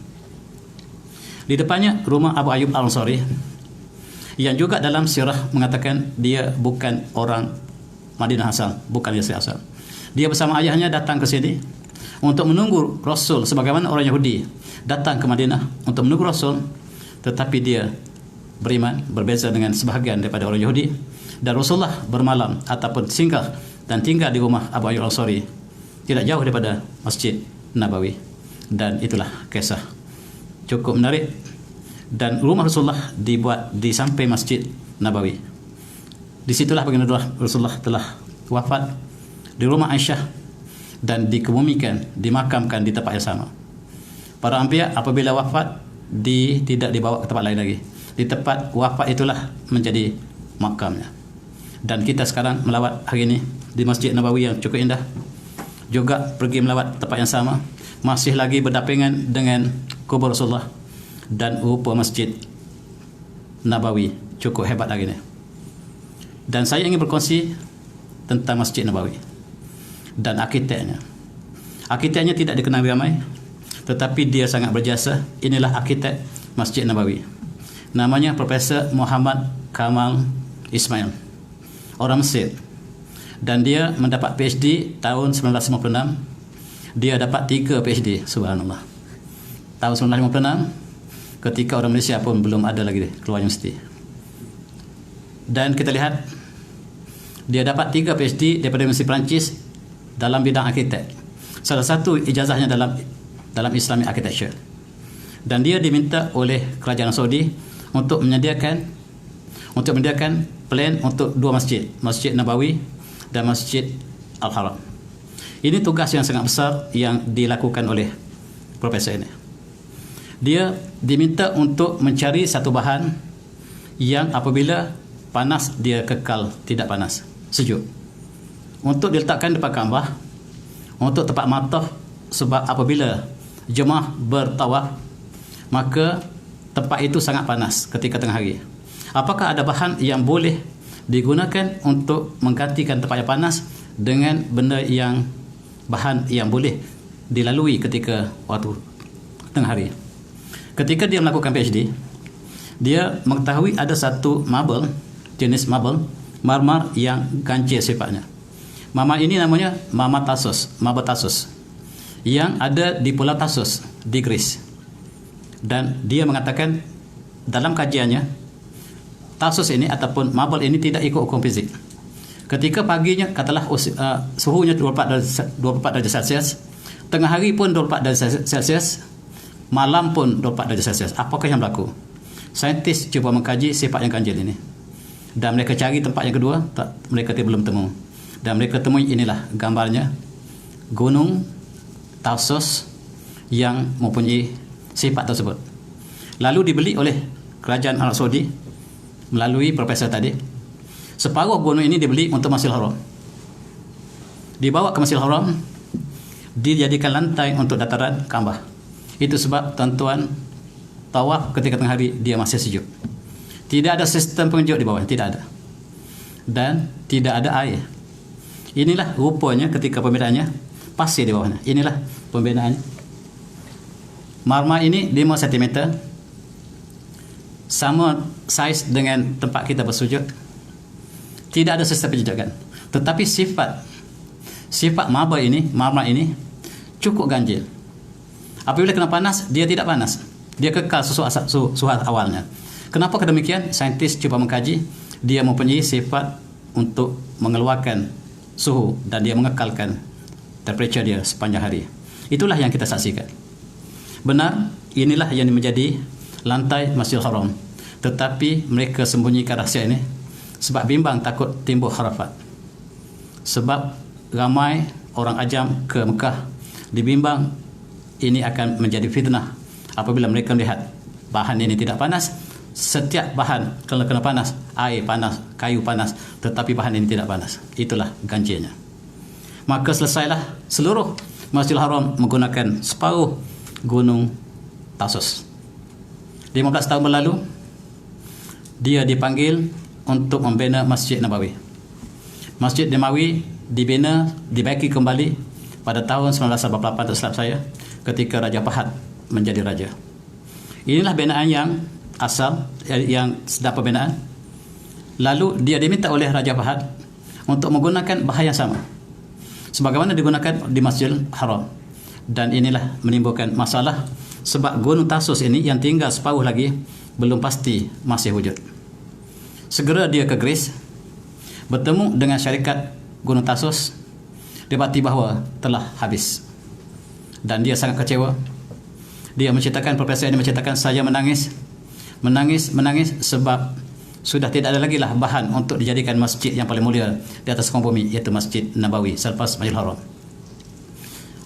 Di depannya rumah Abu Ayyub Al-Ansari, yang juga dalam sirah mengatakan dia bukan orang Madinah asal, bukan Yasrib asal. Dia bersama ayahnya datang ke sini untuk menunggu Rasul, sebagaimana orang Yahudi datang ke Madinah untuk menunggu Rasul, tetapi dia beriman, berbeza dengan sebahagian daripada orang Yahudi. Dan Rasulullah bermalam ataupun singgah dan tinggal di rumah Abu Ayyub Al-Ansari, tidak jauh daripada Masjid Nabawi. Dan itulah kisah cukup menarik. Dan rumah Rasulullah dibuat di samping Masjid Nabawi. Disitulah baginda Rasulullah telah wafat, di rumah Aisyah, dan dikebumikan, dimakamkan di tempat yang sama. Para anbiya apabila wafat tidak dibawa ke tempat lain lagi. Di tempat wafat itulah menjadi makamnya. Dan kita sekarang melawat hari ini di Masjid Nabawi yang cukup indah, juga pergi melawat tempat yang sama, masih lagi berdampingan dengan kubur Rasulullah. Dan rupa Masjid Nabawi cukup hebat lagi ni. Dan saya ingin berkongsi tentang Masjid Nabawi dan arkiteknya. Arkiteknya tidak dikenal ramai, tetapi dia sangat berjasa. Inilah arkitek Masjid Nabawi. Namanya Profesor Muhammad Kamal Ismail, orang Mesir. Dan dia mendapat PhD tahun 1956. Dia dapat 3 PhD, subhanallah. Tahun 1956, ketika orang Malaysia pun belum ada lagi keluar universiti. Dan kita lihat dia dapat 3 PhD daripada Universiti Perancis dalam bidang arkitek. Salah satu ijazahnya dalam Islamic Architecture. Dan dia diminta oleh kerajaan Saudi untuk menyediakan plan untuk 2 masjid, Masjid Nabawi dan Masjid Al-Haram. Ini tugas yang sangat besar yang dilakukan oleh profesor ini. Dia diminta untuk mencari satu bahan yang apabila panas dia kekal tidak panas, sejuk, untuk diletakkan depan Kaabah, untuk tempat mataf. Sebab apabila jemaah bertawaf, maka tempat itu sangat panas ketika tengah hari. Apakah ada bahan yang boleh digunakan untuk menggantikan tempat yang panas dengan bahan yang boleh dilalui ketika waktu tengah hari? Ketika dia melakukan PhD, dia mengetahui ada satu marble, jenis marble marmar yang ganjil sifatnya. Marmar ini namanya marmar Tarsus, marble Tarsus, yang ada di Pulau Tarsus di Greece. Dan dia mengatakan dalam kajiannya, Tarsus ini ataupun marble ini tidak ikut hukum fizik. Ketika paginya katalah suhunya 24 darjah Celsius, tengah hari pun 24 darjah Celsius, malam pun 24 darjah Celsius. Apakah yang berlaku? Saintis cuba mengkaji sifat yang ganjil ini, dan mereka cari tempat yang kedua, mereka belum temu. Dan mereka temui inilah gambarnya, gunung Tarsus yang mempunyai sifat tersebut. Lalu dibeli oleh kerajaan Arab Saudi melalui profesor tadi. Separuh gunung ini dibeli untuk Masjidil Haram, dibawa ke Masjidil Haram, dijadikan lantai untuk dataran Ka'bah. Itu sebab tuan-tuan tawaf ketika tengah hari dia masih sejuk. Tidak ada sistem pengejuk di bawahnya, tidak ada. Dan tidak ada air. Inilah rupanya ketika pembedaannya, pasir di bawahnya. Inilah pembedaannya. Marmar ini 5 cm, sama saiz dengan tempat kita bersujud. Tidak ada sistem penjejakan. Tetapi sifat marmar ini cukup ganjil. Apabila kena panas, dia tidak panas. Dia kekal suhu awalnya. Kenapa demikian? Saintis cuba mengkaji, dia mempunyai sifat untuk mengeluarkan suhu dan dia mengekalkan temperature dia sepanjang hari. Itulah yang kita saksikan. Benar, inilah yang menjadi lantai Masjidil Haram. Tetapi mereka sembunyikan rahsia ini sebab bimbang takut timbul kharafat. Sebab ramai orang ajam ke Mekah dibimbang ini akan menjadi fitnah apabila mereka melihat bahan ini tidak panas. Setiap bahan kalau kena panas, air panas, kayu panas, tetapi bahan ini tidak panas. Itulah ganjilnya. Maka selesailah seluruh Masjidil Haram menggunakan separuh gunung Tarsus. 15 tahun berlalu, dia dipanggil untuk membina Masjid Nabawi. Masjid Nabawi dibaiki kembali pada tahun 1988 tersilap saya, ketika Raja Fahad menjadi raja. Inilah binaan yang asal, yang sedang pembinaan. Lalu dia diminta oleh Raja Fahad untuk menggunakan bahan yang sama sebagaimana digunakan di Masjidil Haram. Dan inilah menimbulkan masalah sebab gunung Tarsus ini yang tinggal separuh lagi belum pasti masih wujud. Segera dia ke Greece, bertemu dengan syarikat gunung Tarsus, dapati bahawa telah habis. Dan dia sangat kecewa. Dia menceritakan, profesor ini menceritakan, saya menangis sebab sudah tidak ada lagi lah bahan untuk dijadikan masjid yang paling mulia di atas kaum bumi, iaitu Masjid Nabawi selepas Masjidil Haram.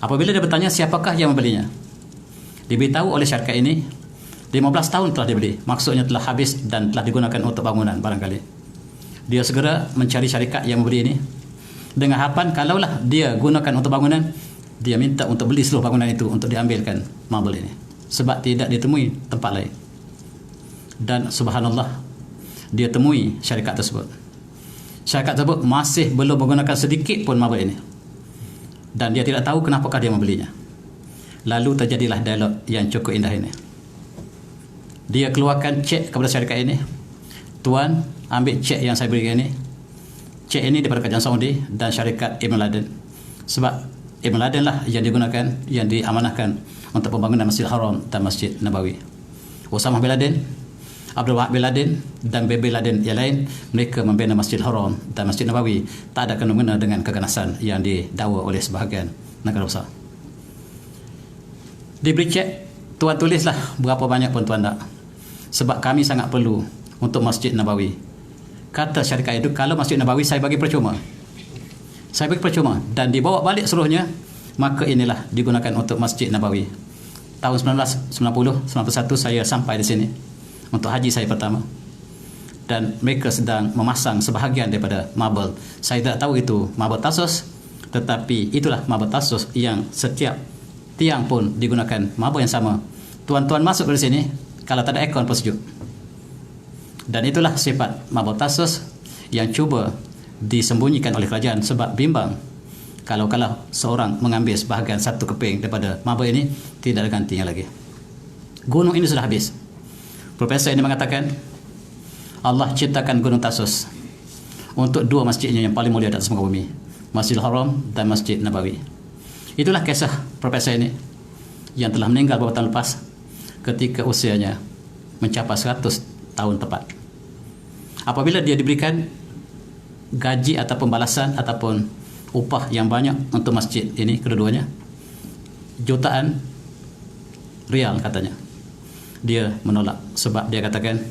Apabila dia bertanya siapakah yang membelinya, diberitahu oleh syarikat ini 15 tahun telah dibeli, maksudnya telah habis dan telah digunakan untuk bangunan barangkali. Dia segera mencari syarikat yang membeli ini dengan harapan kalaulah dia gunakan untuk bangunan, dia minta untuk beli seluruh bangunan itu untuk diambilkan marble ini, sebab tidak ditemui tempat lain. Dan subhanallah, dia temui syarikat tersebut. Syarikat tersebut masih belum menggunakan sedikit pun marble ini, dan dia tidak tahu kenapakah dia membelinya. Lalu terjadilah dialog yang cukup indah ini. Dia keluarkan cek kepada syarikat ini, tuan, ambil cek yang saya berikan ini. Cek ini daripada kerajaan Saudi dan syarikat Ibn Laden, sebab Ibn Laden lah yang digunakan, yang diamanahkan untuk pembangunan Masjidil Haram dan Masjid Nabawi. Osama bin Laden, Abdul Wahab bin Laden dan bin Laden yang lain, mereka membina Masjidil Haram dan Masjid Nabawi tak ada kena-mengena dengan keganasan yang didakwa oleh sebahagian negara besar. Diberi cek, tuan tulislah berapa banyak pun tuan nak, sebab kami sangat perlu untuk Masjid Nabawi. Kata syarikat itu, kalau Masjid Nabawi saya bagi percuma, dan dibawa balik seluruhnya, maka inilah digunakan untuk Masjid Nabawi. Tahun 1990-91 saya sampai di sini untuk haji saya pertama, dan mereka sedang memasang sebahagian daripada marble. Saya tidak tahu itu marble Tarsus, tetapi itulah marble Tarsus yang setiap tiang pun digunakan marble yang sama. Tuan-tuan masuk dari sini, kalau tak ada aircon pun sejuk. Dan itulah sifat marble Tarsus yang cuba disembunyikan oleh kerajaan, sebab bimbang kalau seorang mengambil sebahagian satu keping daripada marble ini, tidak ada gantinya lagi. Gunung ini sudah habis. Profesor ini mengatakan Allah ciptakan gunung Tarsus untuk dua masjidnya yang paling mulia di atas muka bumi, Masjidil Haram dan Masjid Nabawi. Itulah kisah profesor ini yang telah meninggal beberapa tahun lepas ketika usianya mencapai 100 tahun tepat. Apabila dia diberikan gaji atau pembalasan ataupun upah yang banyak untuk masjid ini, kedua-duanya jutaan rial katanya, dia menolak sebab dia katakan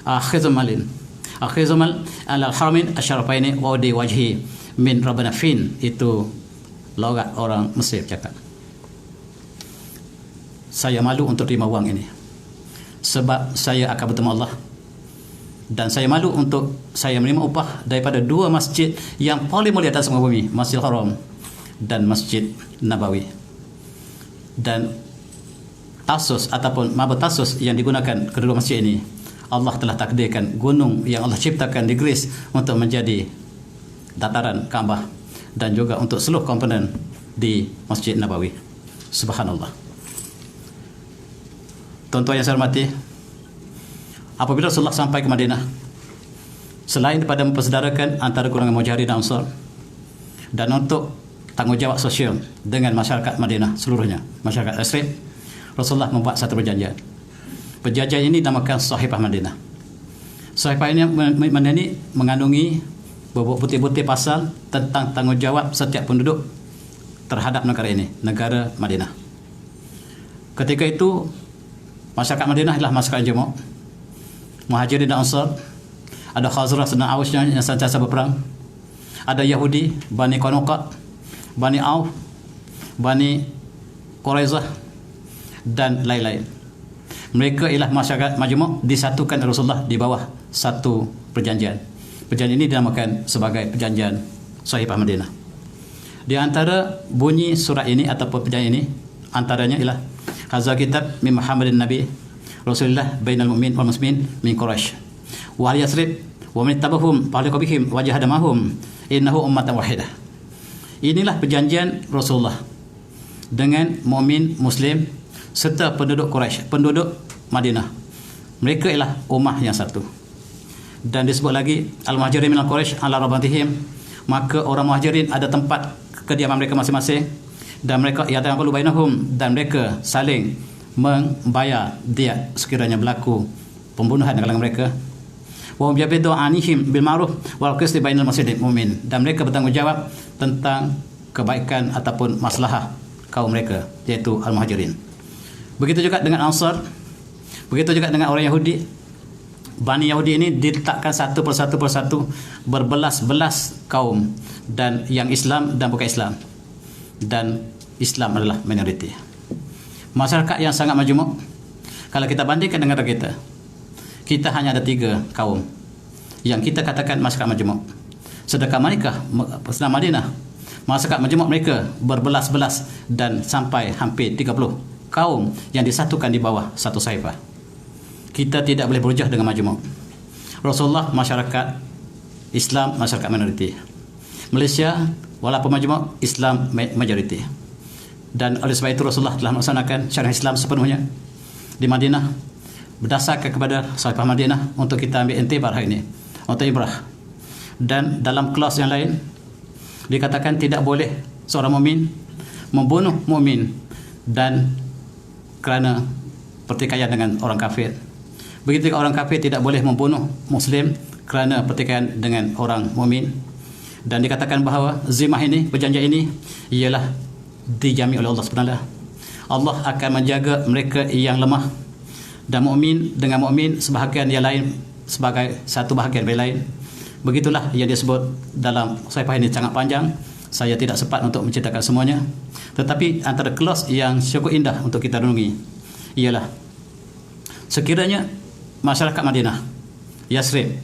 akhizumal ala haramin asyarafaini wa di wajhi min rabbana fin. Itu logat orang Mesir cakap, saya malu untuk terima wang ini sebab saya akan bertemu Allah, dan saya malu untuk saya menerima upah daripada dua masjid yang paling mulia atas muka bumi, Masjidil Haram dan Masjid Nabawi. Dan tasus ataupun mabut tasus yang digunakan kedua masjid ini, Allah telah takdirkan gunung yang Allah ciptakan di Greece untuk menjadi dataran Kaabah dan juga untuk seluruh komponen di Masjid Nabawi. Subhanallah. Tuan-tuan yang saya hormati, apabila Rasulullah sampai ke Madinah, selain daripada mempersaudarakan antara golongan Muhajirin dan Ansar, dan untuk tanggungjawab sosial dengan masyarakat Madinah seluruhnya, masyarakat Yathrib, Rasulullah membuat satu perjanjian. Perjanjian ini dinamakan Sahifah Madinah. Sahifah ini mengandungi butir-butir pasal tentang tanggungjawab setiap penduduk terhadap negara ini, negara Madinah. Ketika itu masyarakat Madinah adalah masyarakat jemaah Muhajirin dan Ansar, ada Khazraj dan Aus yang sentiasa berperang, ada Yahudi, Bani Qanuqa, Bani Auf, Bani Quraizah dan lain-lain. Mereka ialah masyarakat majmuk disatukan Rasulullah di bawah satu perjanjian. Perjanjian ini dinamakan sebagai perjanjian Sahifah Madinah. Di antara bunyi surat ini ataupun perjanjian ini antaranya ialah hadza kitab min Muhammadin Nabi Rasulullah bainal mu'min wal muslimin min Quraisy wa al Yathrib wa man tabahum fa'aliqa bihim wa jahada mahum innahu ummatan wahidah. Inilah perjanjian Rasulullah dengan mukmin muslim serta penduduk Quraisy, penduduk Madinah. Mereka ialah ummah yang satu. Dan disebut lagi al-muhajirin minal Quraisy ala rabatihim, maka orang muhajirin ada tempat kediaman mereka masing-masing, dan mereka yataqalu bainahum, dan mereka saling membayar diat sekiranya berlaku pembunuhan di kalangan mereka. Wa hum yabidu anihim bil ma'ruf wal qist bainal muslimin mu'min, dan mereka bertanggungjawab tentang kebaikan ataupun maslahah kaum mereka, iaitu al-muhajirin. Begitu juga dengan Ansar, begitu juga dengan orang Yahudi. Bani Yahudi ini diletakkan satu persatu berbelas-belas kaum, dan yang Islam dan bukan Islam, dan Islam adalah minoriti. Masyarakat yang sangat majmuk, kalau kita bandingkan dengan negara kita hanya ada 3 kaum yang kita katakan masyarakat majmuk. Sedangkan mereka Madinah, masyarakat majmuk mereka berbelas-belas dan sampai hampir 30 kaum yang disatukan di bawah satu saifah. Kita tidak boleh berhujah dengan majmuk. Rasulullah masyarakat Islam, masyarakat minoriti. Malaysia walaupun majmuk, Islam majoriti. Dan oleh sebab itu Rasulullah telah melaksanakan syariat Islam sepenuhnya di Madinah berdasarkan kepada Sahifah Madinah untuk kita ambil intibar hari ini, untuk ibrah. Dan dalam kelas yang lain dikatakan tidak boleh seorang mukmin membunuh mukmin dan kerana pertikaian dengan orang kafir. Begitu orang kafir tidak boleh membunuh muslim kerana pertikaian dengan orang mukmin. Dan dikatakan bahawa zimah ini, perjanjian ini ialah dijamin oleh Allah SWT. Allah akan menjaga mereka yang lemah, dan mukmin dengan mukmin sebahagian yang lain sebagai satu bahagian yang lain. Begitulah yang disebut dalam sahifah ini, sangat panjang. Saya tidak sempat untuk menceritakan semuanya. Tetapi antara kelas yang cukup indah untuk kita renungi ialah sekiranya masyarakat Madinah, Yathrib,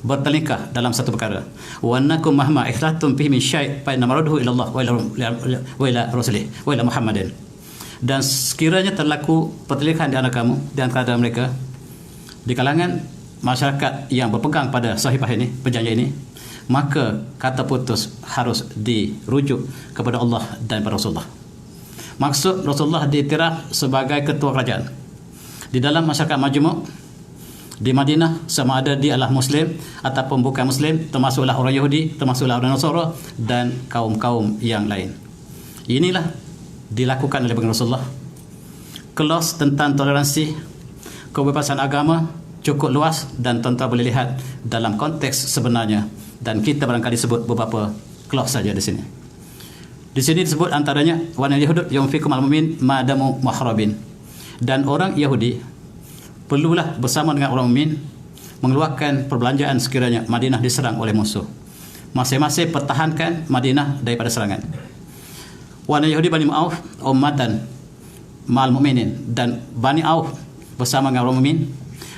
bertelingkah dalam satu perkara, wa annakum mahma ikhlatum fihi min syai' fa inna maradduhu ila Allah wa ila rasulih wa ila Muhammadin. Dan sekiranya terlaku pertelingkahan di antara kamu, di antara mereka, di kalangan masyarakat yang berpegang pada sahifah ini, perjanjian ini, maka kata putus harus dirujuk kepada Allah dan pada Rasulullah. Maksud Rasulullah diiktiraf sebagai ketua kerajaan. Di dalam masyarakat majmuk di Madinah, sama ada dia adalah Muslim ataupun bukan Muslim, termasuklah orang Yahudi, termasuklah orang Nasara dan kaum-kaum yang lain. Inilah dilakukan oleh baginda Rasulullah. Kelas tentang toleransi, kebebasan agama cukup luas dan tuan-tuan boleh lihat dalam konteks sebenarnya, dan kita barangkali sebut beberapa kelas saja di sini. Di sini disebut antaranya wal yahud yunfiqu al mu'min ma damu muharrabin, dan orang Yahudi perlulah bersama dengan orang mukmin mengeluarkan perbelanjaan sekiranya Madinah diserang oleh musuh. Masing-masing pertahankan Madinah daripada serangan. Wa Yahudi Bani Auf ummatan ma'al mu'minin, dan Bani Auf bersama dengan orang mukmin.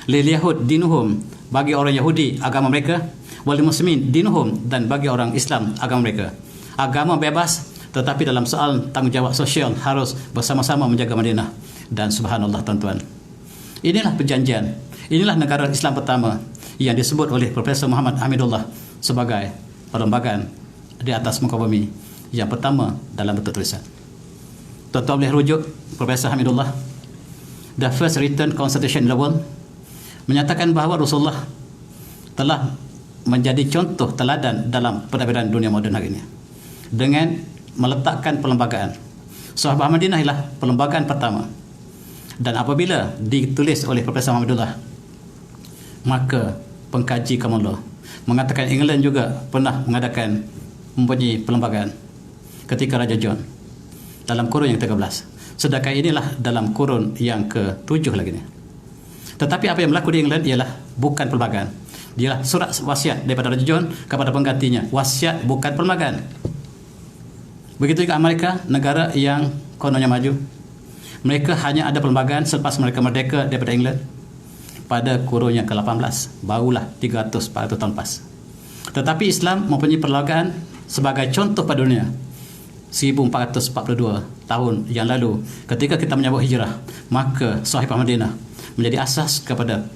Lil Yahud dinuhum, bagi orang Yahudi agama mereka, wal muslimin dinuhum, dan bagi orang Islam agama mereka. Agama bebas, tetapi dalam soal tanggungjawab sosial harus bersama-sama menjaga Madinah. Dan subhanallah tuan-tuan, inilah perjanjian, inilah negara Islam pertama yang disebut oleh Profesor Muhammad Hamidullah sebagai perlembagaan di atas muka bumi yang pertama dalam bentuk tulisan. Tuan-tuan boleh rujuk Profesor Hamidullah, The First Written Constitution in the World, menyatakan bahawa Rasulullah telah menjadi contoh teladan dalam pentadbiran dunia moden hari ini dengan meletakkan perlembagaan. Sahabat Madinah ialah perlembagaan pertama, dan apabila ditulis oleh Profesor Hamidullah, maka pengkaji common law mengatakan England juga pernah mengadakan mempunyai perlembagaan ketika Raja John dalam kurun yang ke-13, sedangkan inilah dalam kurun yang ke-7 lagi ni. Tetapi apa yang berlaku di England ialah bukan perlembagaan, ialah surat wasiat daripada Raja John kepada penggantinya. Wasiat bukan perlembagaan. Begitu juga Amerika, negara yang kononnya maju, mereka hanya ada perlembagaan selepas mereka merdeka daripada England pada kurun yang ke-18, barulah 300-400 tahun lepas. Tetapi Islam mempunyai perlembagaan sebagai contoh pada dunia 1442 tahun yang lalu ketika kita menyambut hijrah, maka Sahih Madinah menjadi asas kepada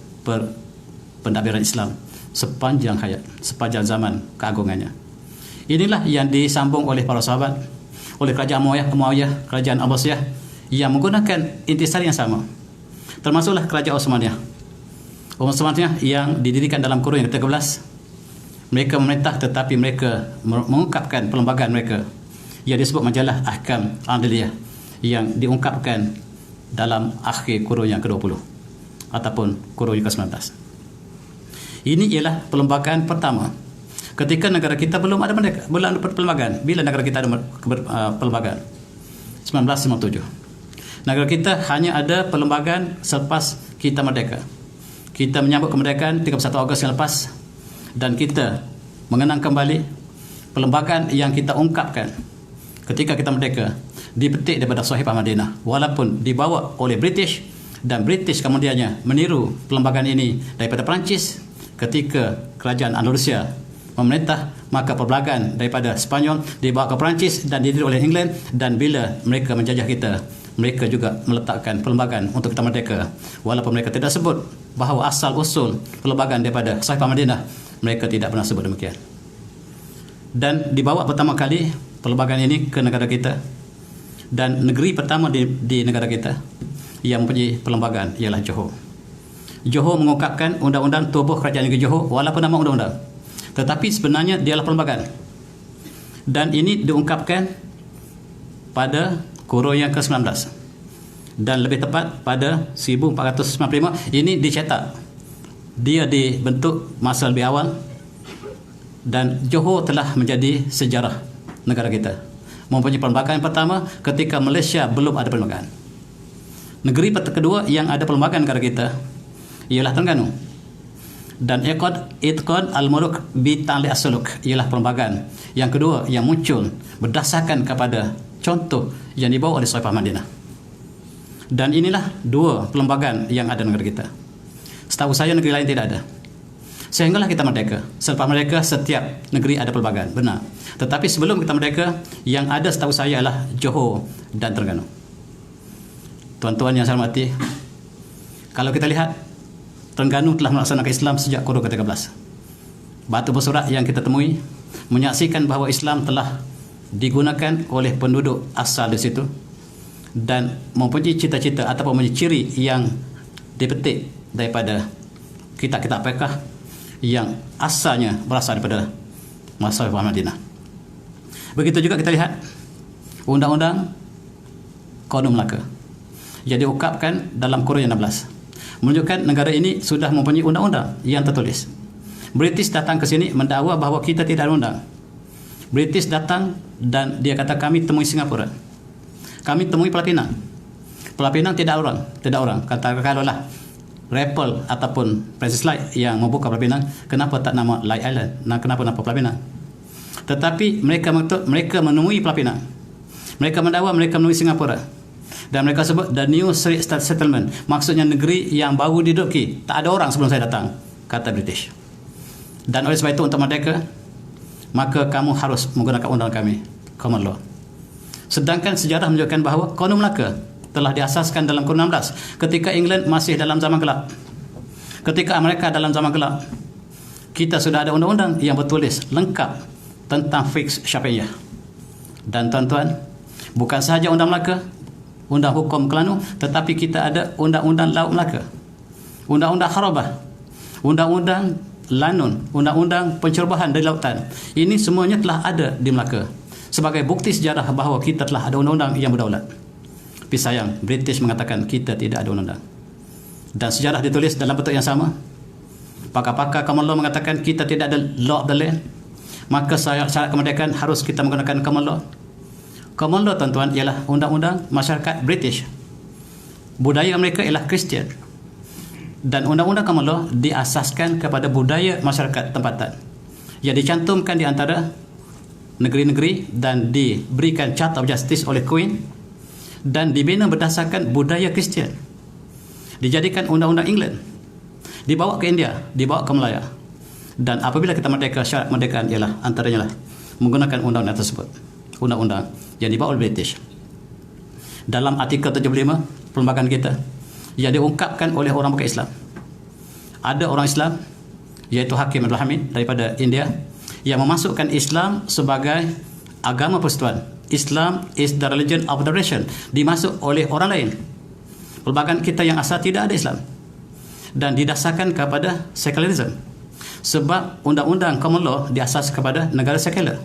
pentadbiran Islam sepanjang hayat, sepanjang zaman keagungannya. Inilah yang disambung oleh para sahabat, oleh kerajaan Muawiyah, kerajaan Abbasiyah yang menggunakan intisari yang sama, termasuklah kerajaan Osmaniyah. Osmaniyah yang didirikan dalam kurun yang ke-13, mereka memerintah tetapi mereka mengungkapkan perlembagaan mereka yang disebut majalah Ahkam Adliyah yang diungkapkan dalam akhir kurun yang ke-20 ataupun kurun yang ke-19. Ini ialah perlembagaan pertama. Ketika negara kita belum ada merdeka, belum ada perlembagaan. Bila negara kita ada perlembagaan? 1957. Negara kita hanya ada perlembagaan selepas kita merdeka. Kita menyambut kemerdekaan 31 Ogos yang lepas, dan kita mengenang kembali perlembagaan yang kita ungkapkan ketika kita merdeka, dipetik daripada Sahih Madinah, walaupun dibawa oleh British, dan British kemudiannya meniru perlembagaan ini daripada Perancis ketika kerajaan Andalusia memerintah, maka perlembagaan daripada Spanyol dibawa ke Perancis dan didirikan oleh England, dan bila mereka menjajah kita, mereka juga meletakkan perlembagaan untuk kita merdeka, walaupun mereka tidak sebut bahawa asal usul perlembagaan daripada Sahih Madinah, mereka tidak pernah sebut demikian. Dan dibawa pertama kali perlembagaan ini ke negara kita, dan negeri pertama di negara kita yang mempunyai perlembagaan ialah Johor. Johor mengungkapkan undang-undang tubuh kerajaan negeri Johor, walaupun nama undang-undang, tetapi sebenarnya dia adalah perlembagaan. Dan ini diungkapkan pada kurun yang ke-19, dan lebih tepat pada 1495. Ini dicetak, dia dibentuk masa lebih awal, dan Johor telah menjadi sejarah negara kita, mempunyai perlembagaan pertama ketika Malaysia belum ada perlembagaan. Negeri kedua yang ada perlembagaan negara kita ialah Terengganu, dan Iqad Al-Muluk bi Ta'li As-Suluk ialah perlembagaan yang kedua yang muncul berdasarkan kepada contoh yang dibawa oleh Sahih Madinah. Dan inilah dua perlembagaan yang ada negara kita. Setahu saya negeri lain tidak ada. Sehinggalah kita merdeka. Selepas merdeka setiap negeri ada perlembagaan, benar. Tetapi sebelum kita merdeka, yang ada setahu saya adalah Johor dan Terengganu. Tuan-tuan yang saya hormati, kalau kita lihat, Terengganu telah melaksanakan Islam sejak kurun ke-13. Batu bersurat yang kita temui menyaksikan bahawa Islam telah digunakan oleh penduduk asal di situ, dan mempunyai cita-cita ataupun mempunyai ciri yang dipetik daripada kitab-kitab fiqh yang asalnya berasal daripada masa Madinah. Begitu juga kita lihat undang-undang Konun Melaka yang diungkapkan dalam Kurun yang 16, menunjukkan negara ini sudah mempunyai undang-undang yang tertulis. British datang ke sini mendakwa bahawa kita tidak ada undang. British datang dan dia kata kami temui Singapura, kami temui Pulau Pinang tidak orang. Kata kalaulah Rappel ataupun Princess Light yang membuka Pulau Pinang, kenapa tak nama Light Island? Kenapa nama Pulau Pinang? Tetapi mereka menemui Pulau Pinang. Mereka mendakwa mereka menemui Singapura. Dan mereka sebut the new settlement, maksudnya negeri yang baru diduduki, tak ada orang sebelum saya datang, kata British. Dan oleh sebab itu untuk merdeka, maka kamu harus menggunakan undang kami, common law. Sedangkan sejarah menunjukkan bahawa Konun Melaka telah diasaskan dalam Kurun 16 ketika England masih dalam zaman gelap. Ketika Amerika dalam zaman gelap, kita sudah ada undang-undang yang bertulis lengkap tentang fiqh Syafi'iyah. Dan tuan-tuan, bukan sahaja undang Melaka, undang hukum Kelanu, tetapi kita ada undang-undang Laut Melaka, undang-undang Harabah, undang-undang Lanun, undang-undang pencerobohan dari lautan. Ini semuanya telah ada di Melaka sebagai bukti sejarah bahawa kita telah ada undang-undang yang berdaulat. Tapi sayang, British mengatakan kita tidak ada undang-undang. Dan sejarah ditulis dalam bentuk yang sama. Pakar-pakar common law mengatakan kita tidak ada law of the land. Maka syarat kemerdekaan harus kita menggunakan common law. Common law, tuan-tuan, ialah undang-undang masyarakat British. Budaya mereka ialah Kristian. Dan undang-undang common law diasaskan kepada budaya masyarakat tempatan yang dicantumkan di antara negeri-negeri dan diberikan Charter of Justice oleh Queen dan dibina berdasarkan budaya Kristian. Dijadikan undang-undang England, dibawa ke India, dibawa ke Melaya. Dan apabila kita merdeka, syarat kemerdekaan ialah antaranya lah menggunakan undang-undang tersebut, undang-undang yang dibawa oleh British. Dalam artikel 75 perlembagaan kita yang diungkapkan oleh orang bukan Islam, ada orang Islam iaitu Hakim Abdul Hamid daripada India yang memasukkan Islam sebagai agama persekutuan. Islam is the religion of the nation, dimasuk oleh orang lain. Perlembagaan kita yang asal tidak ada Islam dan didasarkan kepada secularism, sebab undang-undang common law diasas kepada negara sekular.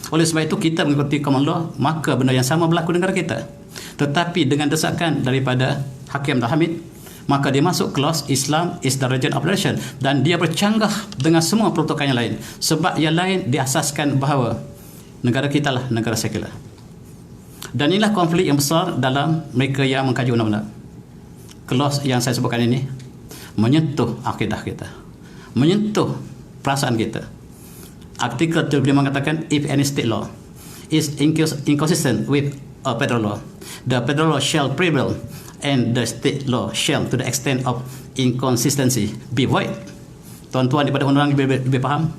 Oleh sebab itu kita mengikuti common law, maka benda yang sama berlaku di negara kita. Tetapi dengan desakan daripada Hakim Abdul Hamid, maka dia masuk clause Islam is the religion of the nation, dan dia bercanggah dengan semua peruntukan yang lain, sebab yang lain diasaskan bahawa negara kita lah negara sekular. Dan inilah konflik yang besar dalam mereka yang mengkaji undang-undang. Clause yang saya sebutkan ini menyentuh akidah kita, menyentuh perasaan kita. Artikel 75 mengatakan if any state law is inconsistent with a federal law, the federal law shall prevail and the state law shall, to the extent of inconsistency, be void. Tuan-tuan daripada undang-undang lebih faham,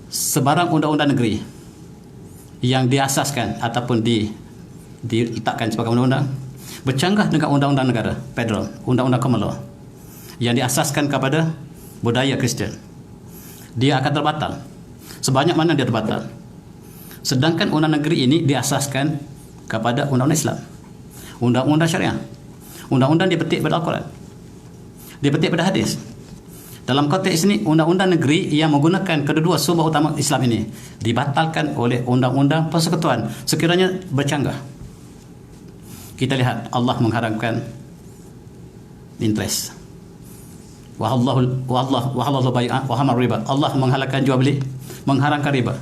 sebarang undang-undang negeri yang diasaskan ataupun diletakkan sebagai undang-undang bercanggah dengan undang-undang negara federal, undang-undang common law yang diasaskan kepada budaya Kristian, dia akan terbatal. Sebanyak mana dia terbatal. Sedangkan undang negeri ini diasaskan kepada undang-undang Islam, undang-undang syariah, undang-undang dipetik pada Al-Quran, dipetik pada hadis. Dalam konteks ini, undang-undang negeri yang menggunakan kedua sumber utama Islam ini dibatalkan oleh undang-undang persekutuan sekiranya bercanggah. Kita lihat Allah mengharamkan interest. Wahallahu bai'ah wa haramar riba. Allah menghalalkan jual beli, mengharamkan riba.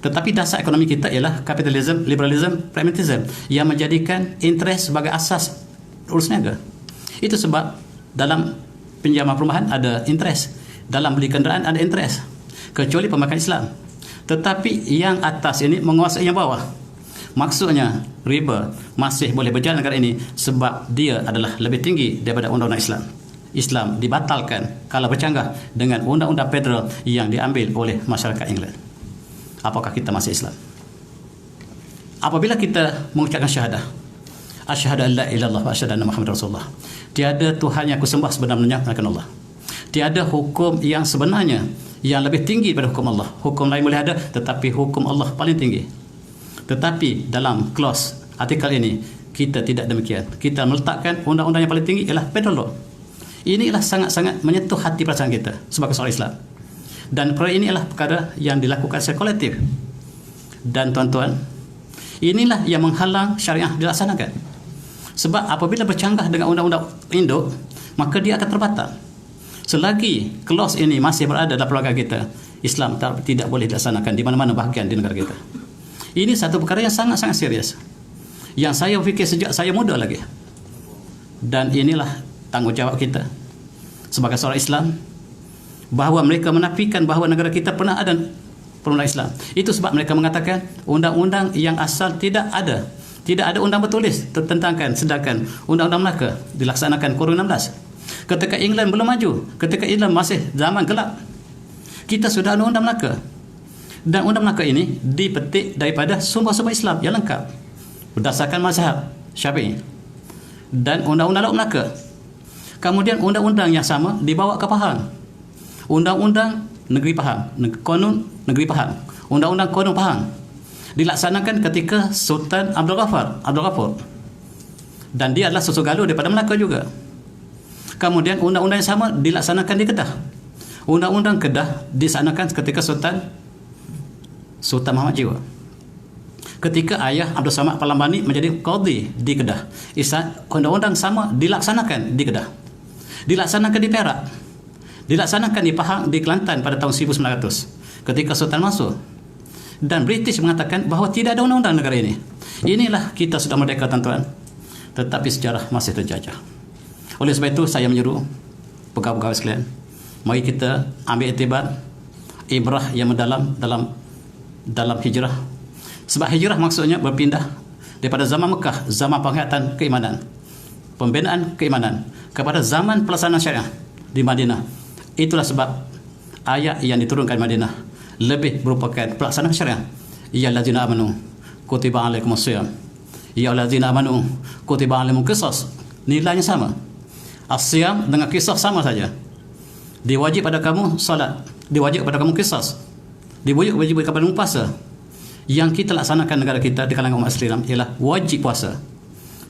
Tetapi dasar ekonomi kita ialah kapitalisme, liberalisme, pragmatisme yang menjadikan interest sebagai asas urus niaga. Itu sebab dalam pinjaman perumahan ada interest, dalam beli kenderaan ada interest, kecuali pemakan Islam. Tetapi yang atas ini menguasai yang bawah. Maksudnya riba masih boleh berjalan negara ini sebab dia adalah lebih tinggi daripada undang-undang Islam. Islam dibatalkan kalau bercanggah dengan undang-undang federal yang diambil oleh masyarakat England. Apakah kita masih Islam? Apabila kita mengucapkan syahadah, asyhadu an la ilaha illallah wa asyhadu anna Muhammadar Rasulullah, tiada Tuhan yang aku sembah sebenar-benarnya melainkan Allah, tiada hukum yang sebenarnya yang lebih tinggi daripada hukum Allah. Hukum lain boleh ada, tetapi hukum Allah paling tinggi. Tetapi dalam clause artikel ini kita tidak demikian. Kita meletakkan undang-undang yang paling tinggi ialah federal law Inilah sangat-sangat menyentuh hati perasaan kita sebagai seorang Islam. Dan perkara ini adalah perkara yang dilakukan secara kolektif. Dan tuan-tuan, inilah yang menghalang syariah dilaksanakan. Sebab apabila bercanggah dengan undang-undang induk, maka dia akan terbatal. Selagi clause ini masih berada dalam peraturan kita, Islam tidak boleh dilaksanakan di mana-mana bahagian di negara kita. Ini satu perkara yang sangat-sangat serius, yang saya fikir sejak saya muda lagi. Dan inilah tanggungjawab kita sebagai seorang Islam, bahawa mereka menafikan bahawa negara kita pernah ada perundang Islam. Itu sebab mereka mengatakan undang-undang yang asal tidak ada undang bertulis tertentangkan, sedangkan undang-undang Melaka dilaksanakan kurun 16. Ketika England belum maju, ketika England masih zaman gelap, kita sudah ada undang Melaka. Dan undang Melaka ini dipetik daripada sumber-sumber Islam yang lengkap berdasarkan mazhab Syafi'i dan undang-undang Laut Melaka. Kemudian undang-undang yang sama dibawa ke Pahang. Undang-undang Negeri Pahang, Konun Negeri Pahang, undang-undang Konun Pahang dilaksanakan ketika Sultan Abdul Ghafur. Dan dia adalah susu galuh daripada Melaka juga. Kemudian undang-undang yang sama dilaksanakan di Kedah. Undang-undang Kedah dilaksanakan ketika Sultan Muhammad Jiwa. Ketika ayah Abdul Samad Palambani menjadi qadhi di Kedah, undang-undang sama dilaksanakan di Kedah. Dilaksanakan di Perak. Dilaksanakan di Pahang, di Kelantan pada tahun 1900 ketika Sultan Mansur. Dan British mengatakan bahawa tidak ada undang-undang negara ini. Inilah kita sudah merdeka, tuan-tuan, tetapi sejarah masih terjajah. Oleh sebab itu saya menyeru pegawai-pegawai sekalian, mari kita ambil iktibar ibrah yang mendalam dalam hijrah. Sebab hijrah maksudnya berpindah daripada zaman Mekah, zaman penghayatan keimanan, pembinaan keimanan, kepada zaman pelaksanaan syariah di Madinah. Itulah sebab ayat yang diturunkan di Madinah lebih merupakan pelaksanaan syariah. Ya allazina amanu kutiba alaikumus-shiyam, ya allazina amanu kutiba alaikumus qisas. Nilainya sama. As-siyam dengan kisah sama saja. Diwajib pada kamu salat, diwajib pada kamu qisas, diwajib kepada kamu puasa. Yang kita laksanakan negara kita di kalangan umat Islam ialah wajib puasa,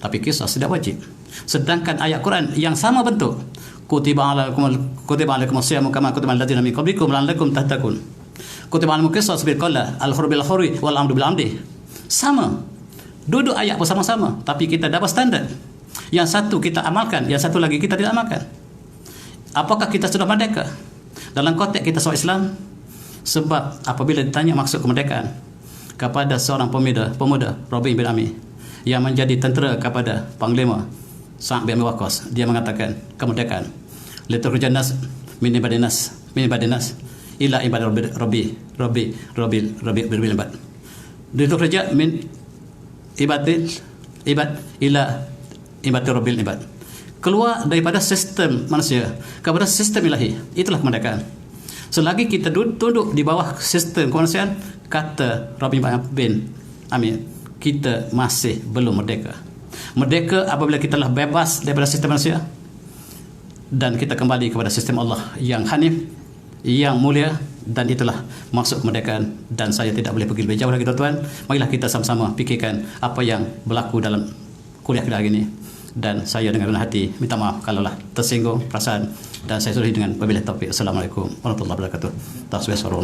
tapi qisas tidak wajib. Sedangkan ayat Quran yang sama bentuk, kutiba alaikumus shiyam kama kutiba alal ladzina min qablikum la'allakum tattaqun, kutiba alaikumus qisas bil qala al hurri bil hurri wal amdu bil amdi. Sama, duduk ayat bersama-sama, tapi kita dapat standar. Yang satu kita amalkan, yang satu lagi kita tidak amalkan. Apakah kita sudah merdeka? Dalam konteks kita seorang Islam, sebab apabila ditanya maksud kemerdekaan kepada seorang pemuda Rabi' bin Ami yang menjadi tentera kepada Panglima Sa'ad bin Abi Waqqas, dia mengatakan kemerdekaan litukhrijan nas min ibadinas ila ibad rabbi bil ibad, litukhrijan min ibad ila ibad rabbil ibad, keluar daripada sistem manusia kepada sistem ilahi. Itulah kemerdekaan. Selagi kita tunduk di bawah sistem kemanusiaan, kata Rabi' bin Ami, kita masih belum merdeka. Merdeka apabila kita telah bebas daripada sistem manusia dan kita kembali kepada sistem Allah yang hanif, yang mulia. Dan itulah maksud kemerdekaan. Dan saya tidak boleh pergi lebih jauh lagi, tuan-tuan. Marilah kita sama-sama fikirkan apa yang berlaku dalam kuliah kita hari ini. Dan saya dengan rendah hati minta maaf kalaulah tersinggung perasaan, dan saya sudahi dengan wabillahi taufiq. Assalamualaikum warahmatullahi wabarakatuh. Tasbih suara